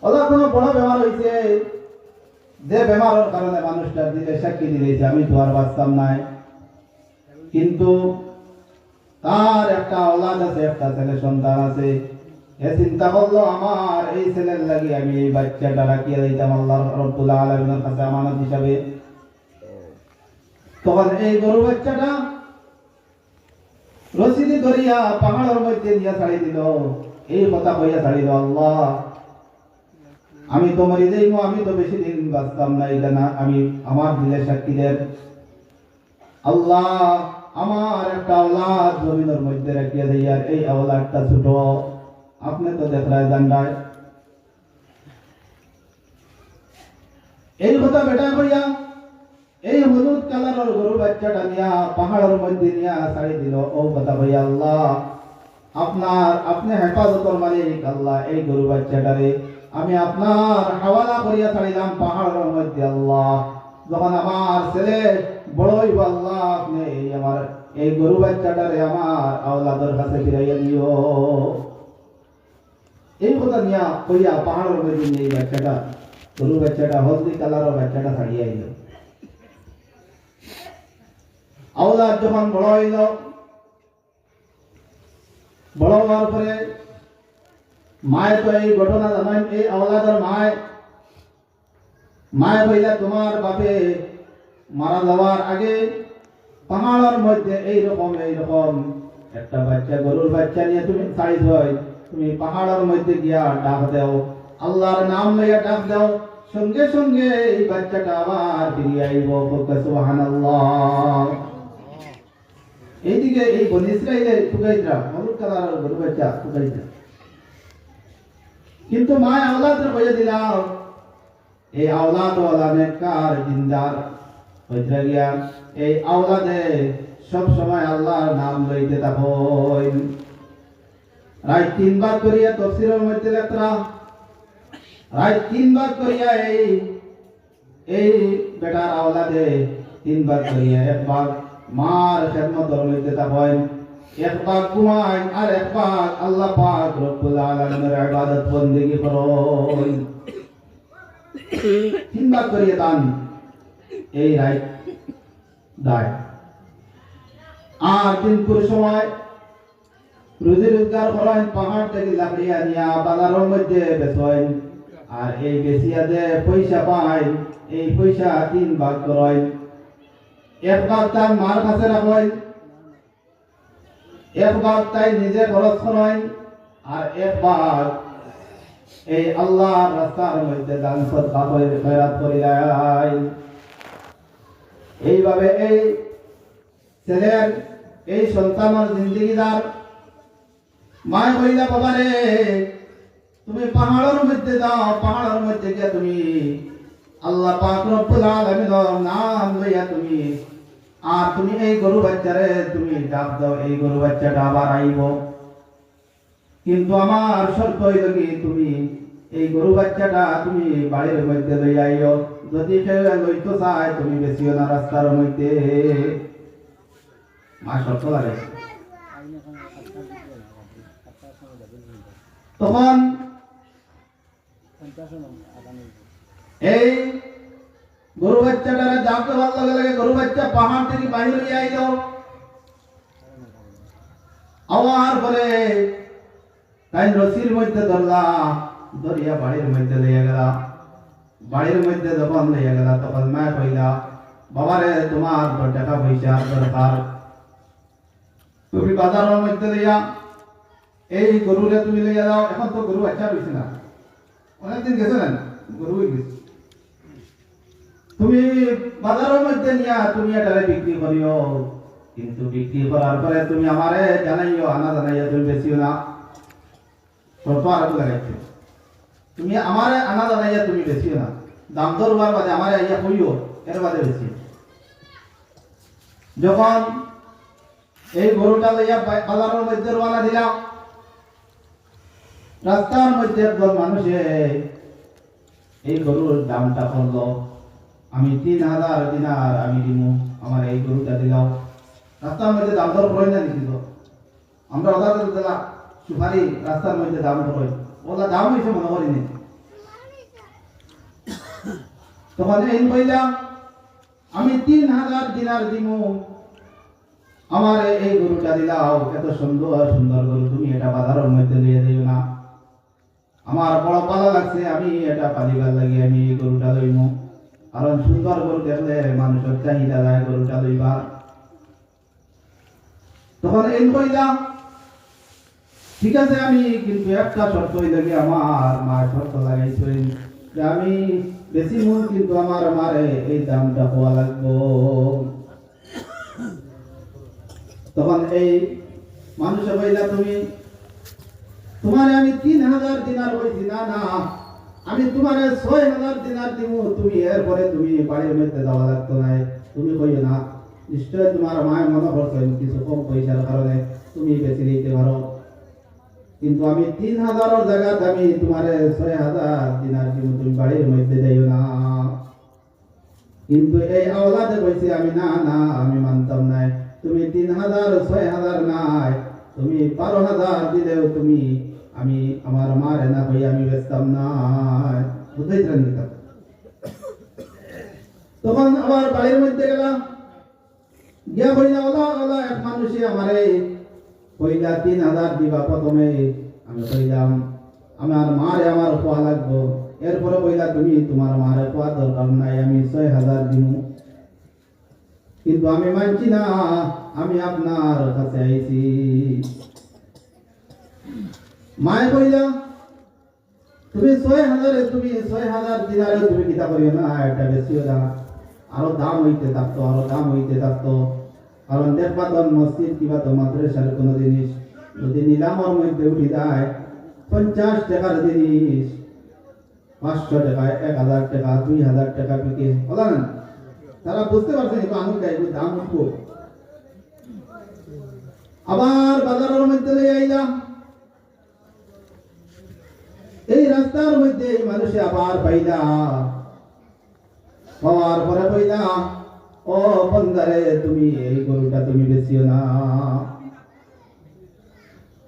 ওরা কোনো বড় বেমার হয়েছে যে বেমারের কারণে মানুষটা দিলে সাক্ষী দিয়েছে আমি তো আর বাঁচতাম নাই, কিন্তু তার একটা ওলাদ আছে, একটা ছেলে সন্তান আছে। এ চিন্তা করলো আমার এই ছেলের লাগি আমি এই বাচ্চাটা রাখিয়ে দিতাম আল্লাহ রব্বুল আলামিনের কাছে আমানত হিসাবে। তখন এই গরু বাচ্চাটা রশিদি ধরিয়া পাহাড়ের মধ্যে নিয়ে ছাড়ি দিল। এই কথা কইয়া ছাড়ি দিল, আল্লাহ আমি তো মরি যাইব, আমি তো বেশি দিন বাঁচতাম না, এটা না আমি আমার দিলে সাক্ষী দেন। আল্লাহ আমার একটা আওলাদ জমিনের মধ্যে রাখিয়া দেই, আর এই আওলাদটা ছোট, আপনি তো দেখরায় জান্ডায়। এই কথা বেটা কইয়া এই হলুদ কালারের গরু বাচ্চাটা নিয়া পাহাড়ের মধ্যে নিয়া ছাড়ি দিল। ও কথা কইয়া আল্লাহ আপনি হেফাজতের মালিক, আল্লাহ এই গরু বাচ্চাটারে আমি আপনার হাওয়ালা করিয়া ছাড়িলাম পাহাড়ের মধ্যে। আল্লাহ যখন আমার ছেলে বড় হইব আল্লাহ আপনি আমার এই গরু বাচ্চাটারে আমার আওলাদের কাছে ফিরাইয়া দিও। এই কথা নিয়া কইয়া পাহাড়ের মধ্যে নিয়ে বাচ্চাটা গরু বাচ্চাটা হলদি কালারের বাচ্চাটা ছাড়িয়ে আইল। আওলাদ যখন বড় হইল, বড় হওয়ার পরে মায় তো এই ঘটনা জানেন, এই আওলাদের মায় বইলা তোমার বাপে মারা যাওয়ার আগে পাহাড়ের মধ্যে এইরকম একটা বাচ্চা গরুর বাচ্চা নিয়ে তুমি ছাড়ি হয়, তুমি পাহাড়ের মধ্যে গিয়া ডাক দাও, আল্লাহর নাম লইয়া ডাক দাও, সঙ্গে সঙ্গে এই বাচ্চাটা আবার ফিরিয়ে আইব। সুবহানাল্লাহ। এইদিকে এই বনি ইসরাইলের টুকাইদরা হলুদ কালারের গরু বাচ্চা টুকাইদরা, কিন্তু মা আওলাদের বইয়ে দিলাম এই আওলাদ ওয়ালা নেককার দিনদার হইতে গিয়া এই আওলাদে সব সময় আল্লাহর নাম লইতে থাকুন। রাত 3 বার করিয়া তাফসীরের মধ্যে লেখরা, রাত 3 বার করিয়া এই বেটার আওলাদে 3 বার করিয়া একবার মার খেদমতের মধ্যে থাকুন, একবার ঘুমায় আর একবার আল্লাহ পাক রব্বুল আলামিনের ইবাদত বندگی করুন। 3 বার করিয়া দান এই রাত দায়। আর 3 পুর সময় রুজি রোজগার করেন, পাহাড় থেকে লাকড়ি আনিয়া বাজারের মধ্যে বেচেন, আর এই বেচিয়া যে পয়সা পায় এই পয়সা 3 ভাগ করেন। এক ভাগ তার মার কাছে রাখেন, এক ভাগ তাই নিজে খরচ করেন, আর এক ভাগ এই আল্লাহর রাস্তার মধ্যে দান সদকা করে খয়রাত করে দেয়। এইভাবে এই ছেলের এই সন্তানের জিন্দেগিদার মায় কইলা, বাবা রে তুমি পাহাড়ের মধ্যে যাও, পাহাড়ের মধ্যে গিয়া তুমি আল্লাহ পাক রব্বুল আলামিনের নাম লইয়া তুমি আর তুমি এই গরু বাচ্চারে তুমি ডাক দাও, এই গরু বাচ্চাটা আবার আইব। কিন্তু আমার শর্ত হইল কি তুমি এই গরু বাচ্চাটা তুমি বাড়ির মধ্যে লইয়া আইও, যদি কেউ লইতে চায় তুমি বেশিও না রাস্তার মধ্যে। মা শর্ত লাগে। তখন এই গরু বাচ্চাটারে ডাক দেওয়ার লগে লগে গরু বাচ্চা পাহাড় থেকে বাহির হইয়া আইল। আওয়ার পরে তাই রশির মধ্যে ধরলা, ধরিয়া বাড়ির মধ্যে লইয়া গেলা। বাড়ির মধ্যে যখন লইয়া গেলা তখন মা কইলা, বাবারে তোমার তো টাকা পয়সা দরকার, তুমি বাজারের মধ্যে লইয়া এই গরুরে তুমি লইয়া যাও, এখন তো গরু আচ্ছা রয়েছে না, অনেকদিন গেছে না গরু হয়ে গেছে, তুমি বাজারের মধ্যে নিয়া তুমি এটারে বিক্রি করিও, কিন্তু বিক্রি করার পরে তুমি আমারে জানাইও, আনা জানাইয়া তুমি বেশিও না, শর্ত আর লাগাইছো, তুমি আমারে আনা জানাইয়া তুমি বেশিও না, দাম দর হওয়ার বাদে আমারে আইয়া কইও, এর বাদে বেশি। যখন এই গরুটা লইয়া বাজারের মধ্যে রওনা দিলাম, রাস্তার মধ্যে একজন মানুষে এই গরুর দামটা করলো, আমি 3000 দিনার আমি দিমু, আমার এই গরুটা দিলাম। রাস্তার মধ্যে দাম দর করে না দিছিল, আমরা ওদের দিলাম সুপারি রাস্তার মধ্যে দাম করে, ওলা দাম হয়েছে মনে করিনি। তখন এই কইলাম আমি 3000 দিনার দিমু, আমার এই গরুটা দিলাও, এত সুন্দর সুন্দর গরু, তুমি এটা বাজারের মধ্যে নিয়ে যাইও না, আমার বড় ভালো লাগছে, আমি এটা পালিবার লাগি আমি এই গরুটা লইমু, কারণ সুন্দর গরু দেখলে মানুষের চাহিদা যায় গরুটা লইবার। তখন এই কইলাম ঠিক আছে, আমি কিন্তু একটা শর্ত লাগে, আমার মা শর্ত লাগাইছেন যে আমি বেশি মূল, কিন্তু আমার মারে এই দামটা হওয়া লাগবো। তখন এই মানুষে কইলা তুমি তোমারে আমি 3000 দিনার কইছি, না না আমি তোমারে 6000 দিনার দিব, তুমি এরপরে তুমি বাড়ির মধ্যে যাওয়া লাগতো না, তুমি কইও না, নিশ্চয় তোমার মায়ের মনে করছেন কিছু কম পয়সার কারণে তুমি বেশি নিতে পারো, কিন্তু আমি 3000 জায়গা আমি তোমারে 6000 দিনার দিব, তুমি বাড়ির মধ্যে যাইও না। কিন্তু এই আওলাদে কইছি আমি, না না আমি মানতাম না, তুমি 3000 6000 নাই, তুমি 12000 দিলেও তুমি আমি আমার মারে না কই আমি বেচতাম না, বুঝাইছেন কিনা? তখন আবার বাড়ির মধ্যে গেলাম, গিয়া কইলা ওলা ওলা এক মানুষে আমারে কইলা 3000 দিবা প্রথমে, আমি কইলাম আমার মারে আমার খোয়া লাগবো, এরপরে কইলা তুমি তোমার মারে খোয়া দরকার নাই, আমি 6000 দিব, কিন্তু আমি মানছি না, আমি আপনার কাছে আইছি। মায়ে কইলা তুমি 6000 তুমি 6000 দিনারে তুমি কিতা করিও না, এটা বেশিও না, আরো দাম হইতে থাকতো, আরো দাম হইতে থাকতো, কারণ দেখবা তো মসজিদ কিবা তো মাদ্রাসার কোনো জিনিস যদি নিলামের মধ্যে উঠি যায় 50 টাকার জিনিস 500 টাকায় 1000 টাকা 2000 টাকা বিকে, বলা না তারা বুঝতে পারছেন তো আমি চাইবো দাম উঠবো। আবার বাজারের মধ্যে লই আইলাম, এই রাস্তার মধ্যে মানুষে আবার পাইলা, পাওয়ার পরে কইলা ও বন্দারে তুমি এই গরুটা তুমি বেচিও না,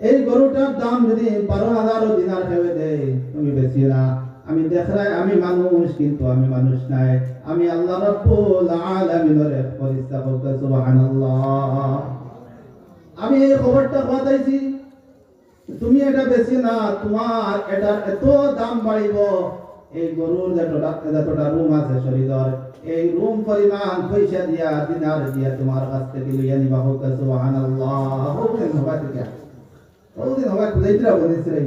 এই গরুটার দাম যদি 12000 দিনার খেয়ে দেয় তুমি বেচিও না, আমি দেখরাই আমি মানুষ কিন্তু আমি মানুষ নাই, আমি আল্লাহ রাব্বুল আলামিনের ফেরেশতা বলতে সুবহানাল্লাহ, আমি এই খবরটা পাঠাইছি, তুমি এটা বেশি না, তোমার এটা এত দাম বাড়িব, এই গরুর যতটা রুম আছে শরীরের এই রুম পরিমাণ পয়সা দিয়া দিনার দিয়া তোমার কাছ থেকে লইয়া নিবা, হোক সুবহানাল্লাহ। হোকেন হবা ঠিক আছে, ওদিন হবা কুলাইতরা বলেছিলেন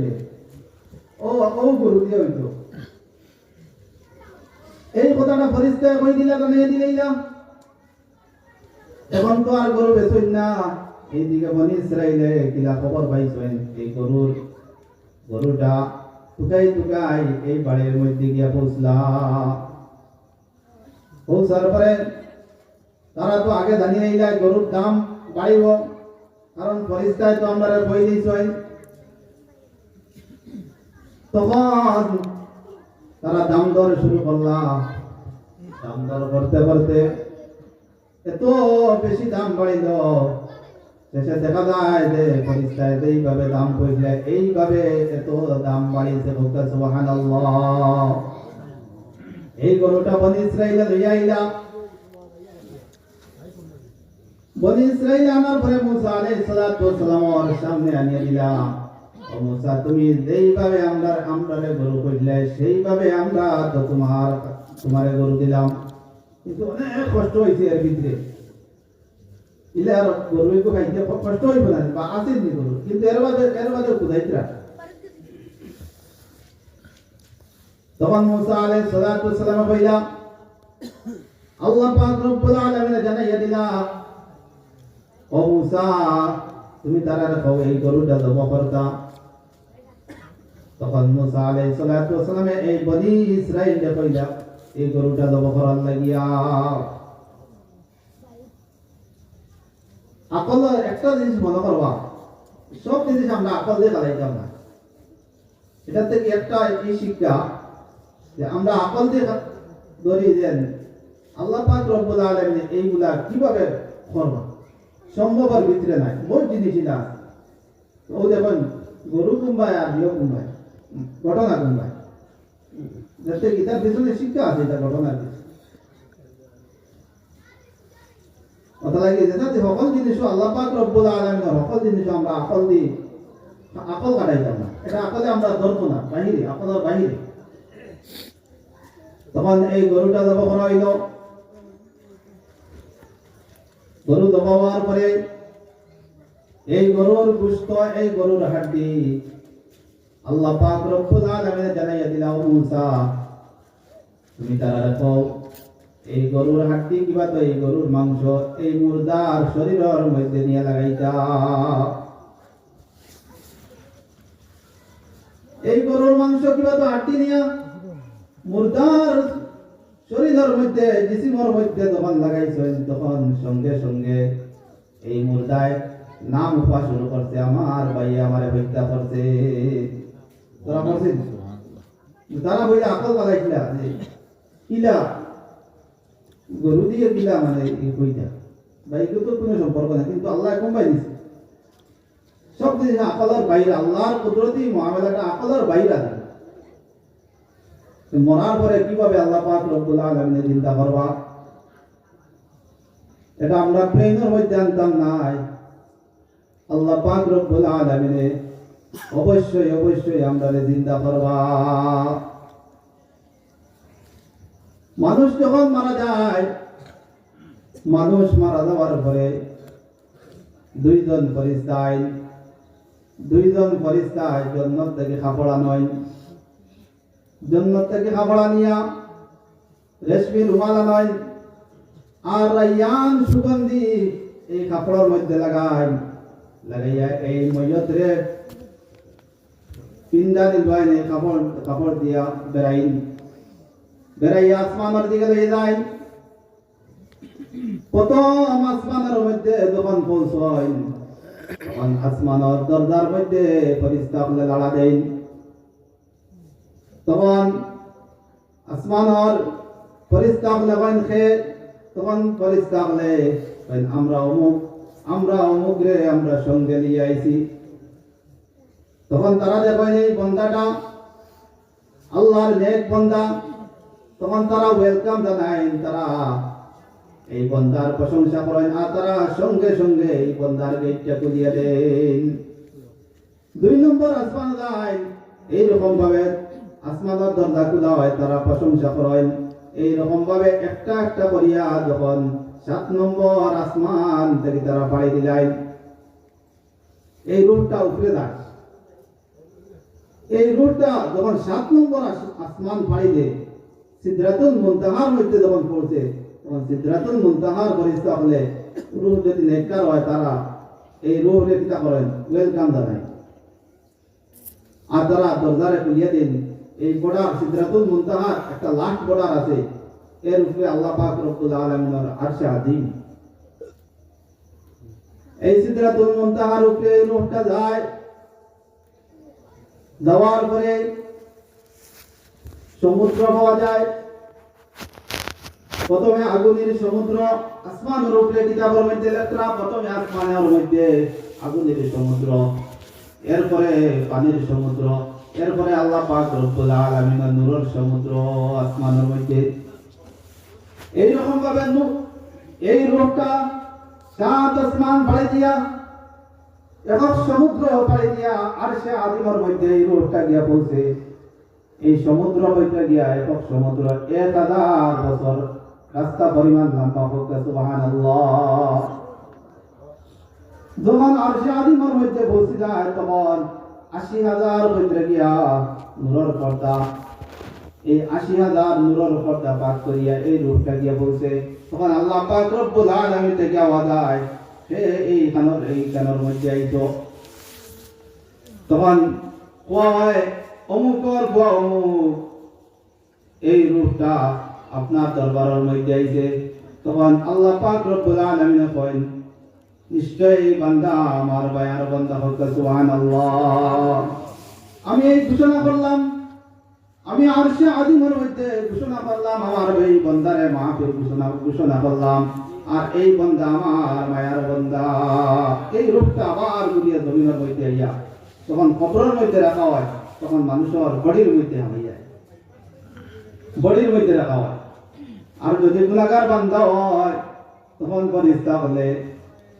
ও ও গরু দিয়া হইতো, এই কথাটা ফেরেশতা কই দিলা জানিয়ে দিলাম, এখন তো আর গরু বেচই না। এইদিকে বনি ইসরাইলে কিলা খবর পাইছেন, এই গরুটা টুকাই টুকাই এই বাড়ির মধ্যে গিয়া পৌঁছলা, পৌঁছার পরে তারা তো আগে জানিয়ে নিলা গরুর দাম বাড়িব, কারণ ফেরেশতায় তো আমরা বই দিয়েছেন। তখন তারা দাম দর শুরু করলা, দাম দর করতে করতে এত বেশি দাম বাড়িল, শেষে দেখা যায় যে ফেরেশতায় এইভাবে দাম কইলে এইভাবে এত দাম বাড়িয়েছে, বলতে সুবহানাল্লাহ। এই গরুটা বনি ইসরাইলে লইয়া আইলা, বনি ইসরাইলে আনার পরে মুসা আলাইহিস সালাতু ওয়াস সালামের সামনে আনিয়ে দিলা, ও মুসা তুমি যেইভাবে আমরারে গরু কইলে সেইভাবে আমরা তো তোমারে গরু দিলাম, কিন্তু অনেক কষ্ট হয়েছে এর ভিতরে, ইলে আর গরু একটু খাইতে কষ্ট হইব না বা আসেন নি গরু কিন্তু এর বাদে খুদাইতরা তখন মুসা আলাইহিস সালাতু ওয়াসসালাম কইলা আল্লাহ পাক রব্বুল আলামিন জানাইয়া দিলা ও মুসা তুমি তারার খাও এই গরুটা জবাই করতা তখন মুসা আলাইহিস সালাতু ওয়াসসালাম এই বনি ইসরাইলকে কইলা এই গরুটা জবাই করার লাগিয়া আকল একটা জিনিস মনে করবা সব জিনিস আমরা আকল দিয়ে চালাইতাম না এটা থেকে একটা এই শিক্ষা যে আমরা আকল দিয়ে ধরি দেন আল্লাহ পাক রব্বুল আলামিন এইগুলা কিভাবে করবা সম্ভবের ভিতরে নাই বহুত জিনিস না ও দেখুন গরু কুম্বায় আর বিয় কুম্বায় ঘটনা কুম্বায় যাতে গীতার পিছনে শিক্ষা আছে এটা ঘটনার কথা লাগে যে সকল জিনিস আল্লাহ পাক রব্বুল আলামিনের সকল জিনিস আমরা আকল দিয়ে আকল কাটাইতাম না এটা আকলে আমরা ধরবো না বাহিরে আকলের বাহিরে তখন এই গরুটা জবাই করা হইল গরু জবাই হওয়ার পরে এই গরুর গোশত এই গরুর হাড্ডি আল্লাহ পাক রব্বুল আলামিন জানাইয়া দিলা ও মুসা তুমি তারা রাখো এই গরুর হাড্ডি কিবা তো এই গরুর মাংস এই মুর্দার শরীরের মধ্যে নিয়ে লাগাইতা এই গরুর মাংস কিবা তো হাড্ডি নিয়া মুর্দার শরীরের মধ্যে জিসিমের মধ্যে যখন লাগাইছেন তখন সঙ্গে সঙ্গে এই মুর্দায় নাম উঠা শুরু করছে আমার ভাই আমারে হত্যা করছে তোরা বলছিস তারা বইলে আকল লাগাইছিল যে কিলা গরু দিয়ে কিলা মানে কইতা ভাইকে তো কোনো সম্পর্ক না কিন্তু আল্লাহ কমাই দিছে সব জিনিস আকলের বাইরে আল্লাহর কুদরতি মুআমালাটা আকলের বাইরে আছে মরার পরে কিভাবে আল্লাহ পাক রব্বুল আলামিন চিন্তা করবা এটা আমরা প্রেমের মধ্যে আনতাম নাই আল্লাহ পাক রব্বুল আলামিন অবশ্যই অবশ্যই আমরা চিন্তা করবা মানুষ যখন মারা যায় মানুষ মারা যাওয়ার পরে দুইজন ফেরেশতায় জান্নাত থেকে খাপড়া নয় জান্নাত থেকে খাপড়া নিয়া রেশমি রুমাল নয় আর রায়ান সুগন্ধি এই খাপড়ার মধ্যে লাগাইয়া এই ময়্যতরে পিন্ডানি লয় কাপড় দিয়া বেড়াইয়া আসমানের দিকে লয়ে যায় প্রথম আসমানের মধ্যে যখন পৌঁছয় তখন আসমানের দরজার মধ্যে ফেরেশতা বলে লাড়া দেন তখন আসমানের ফেরেশতা বলে তখন ফেরেশতা বলে আমরা অমুক রে আমরা সঙ্গে নিয়ে আইছি তখন তারা দেখেন এই বন্দাটা আল্লাহর নেক বন্দা তখন তারা ওয়েলকাম জানায় তারা এই বন্দার প্রশংসা করেন আর তারা সঙ্গে সঙ্গে এই বন্দার গেটটা খুলিয়ে দেন দুই নম্বর আসমান যায় এইরকম ভাবে আসমানের দরজা খোলা হয় তারা প্রশংসা করেন এইরকম ভাবে একটা একটা করিয়া যখন 7 নম্বর আসমান থেকে তারা পাড়ি দিলেন এই রূপটা উপরে যায় এই রূপটা যখন 7 নম্বর আসমান পাড়ি দেয় সিদরাতুল মুনতাহার মধ্যে যখন পৌঁছে তখন সিদরাতুল মুনতাহার ফেরেশতা বলে রূহ যদি নেককার হয় তারা এই রূহকে কিতা করেন ওয়েলকাম জানায় আর তারা দরজারে খুলিয়ে দেন এই বর্ডার সিদরাতুল মুনতাহার একটা লাস্ট বর্ডার আছে এর উপরে আল্লাহ পাক রব্বুল আলামিনের আরশে আযীম এই সিদরাতুল মুনতাহার উপরে রূহটা যায় যাওয়ার পরে সমুদ্র পাওয়া যায় প্রথমে আগুনের সমুদ্র আসমানের উপরে কিতাবের মধ্যে লেখা প্রথমে আসমানের মধ্যে আগুনের সমুদ্র এরপরে পানির সমুদ্র এরপরে আল্লাহ পাক রব্বুল আলামিনের নূরের সমুদ্র আসমানের মধ্যে এই রকম ভাবে এই রূপটা 7 আসমান পাড়ি দিয়া এবং সমুদ্র পাড়ি দিয়া আরশে আযীমের মধ্যে এই রূপটা গিয়া পৌঁছে এই সমুদ্র বইটা গিয়া একক সমুদ্র 1000 বছর রাস্তা পরিমাণ লম্বা হোক সুবহানাল্লাহ যখন আরশে আযিমের মধ্যে পৌঁছে যায় তখন ৮০,০০০ বৈদ্রে গিয়া নূরের পর্দা, এই ৮০,০০০ নূরের পর্দা পাক করিয়া এই রূপটা গিয়া পৌঁছে। তখন আল্লাহ পাক রব্বুল আলামিন থেকে আওয়াজ হয়, হে এই কানের মধ্যে আইতো। তখন কোয়া হয় অমুকর কোয়া অমুক, এই রূপটা আপনার দরবারের মধ্যে আইছে। তখন আল্লাহ পাক রব্বুল আলামিন কইন, নিশ্চয়ই বান্দা আমার বায়ার বান্দা হোক, সুবহানাল্লাহ। আমি এই ঘোষণা করলাম, আমি আরশে আযিমের মধ্যে ঘোষণা করলাম আমার এই বান্দারে মাহফিল ঘোষণা করলাম, আর এই বান্দা আমার মায়ার বান্দা। এই রূপটা আবার ঘুরিয়া জমিনের মধ্যে আইয়া তখন কবরের মধ্যে রাখা হয়, তখন মানুষের বডির মধ্যে হয়ে যায়, বডির মধ্যে রাখা হয়। আর যদি গুনাহগার বান্দা হয় তখন ফেরেশতা বলে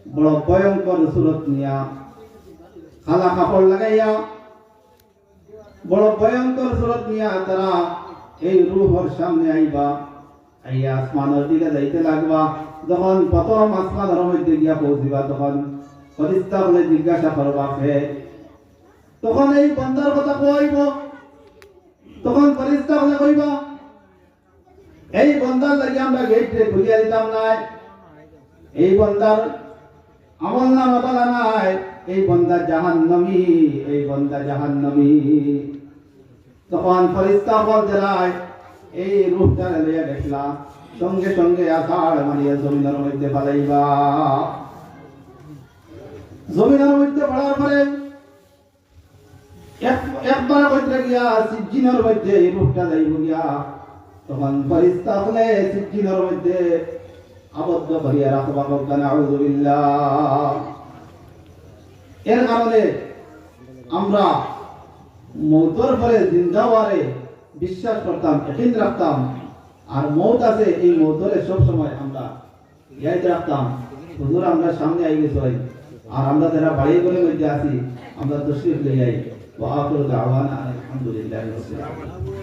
বড় ভয়ঙ্কর সুরত নিয়া খালা কাপড় লাগাইয়া বড় ভয়ঙ্কর সুরত নিয়া তারা এই রূহের সামনে আইবা, আইয়া আসমানের দিকে যাইতে লাগবা। যখন প্রথম আসমানের মধ্যে গিয়া পৌঁছিবা তখন ফেরেশতা বলে জিজ্ঞাসা করবা হে, তখন এই বান্দার কথা কইব, তখন ফেরেশতা বলে কইবা এই বান্দার লাগি আমরা গেটে খুলিয়া দিতাম নাই, এই বান্দার আমল নামা বলা নাই, এই বান্দা জাহান্নামী, এই বান্দা জাহান্নামী। তখন ফেরেশতা বলতে যায় এই রূপটা লইয়া দেখলা, সঙ্গে সঙ্গে আষাঢ় মারিয়া জমিনের মধ্যে ফালাইবা। জমিনের মধ্যে পড়ার পরে একবার মধ্যে গিয়া সিজ্জিনের মধ্যে এই রূপটা যাইব গিয়া, তখন ফেরেশতা বলে সিজ্জিনের মধ্যে আবদ্ধ করিয়া রাখবা। নাউযু বিল্লাহ। এর কারণে আমরা মৌতের পরে জিন্দা হওয়ারে বিশ্বাস করতাম, ইয়াকিন রাখতাম, আর মৌত আছে এই মৌতরে সব সময় আমরা ইয়াদ রাখতাম। হুজুর আমরা সামনে আই গেছি, আর আমরা যারা বাড়ি করে মধ্যে আছি আমরা তশরিফ লই আই। ওয়া আখিরু দাওয়ানা আলহামদুলিল্লাহি রাব্বিল আলামিন।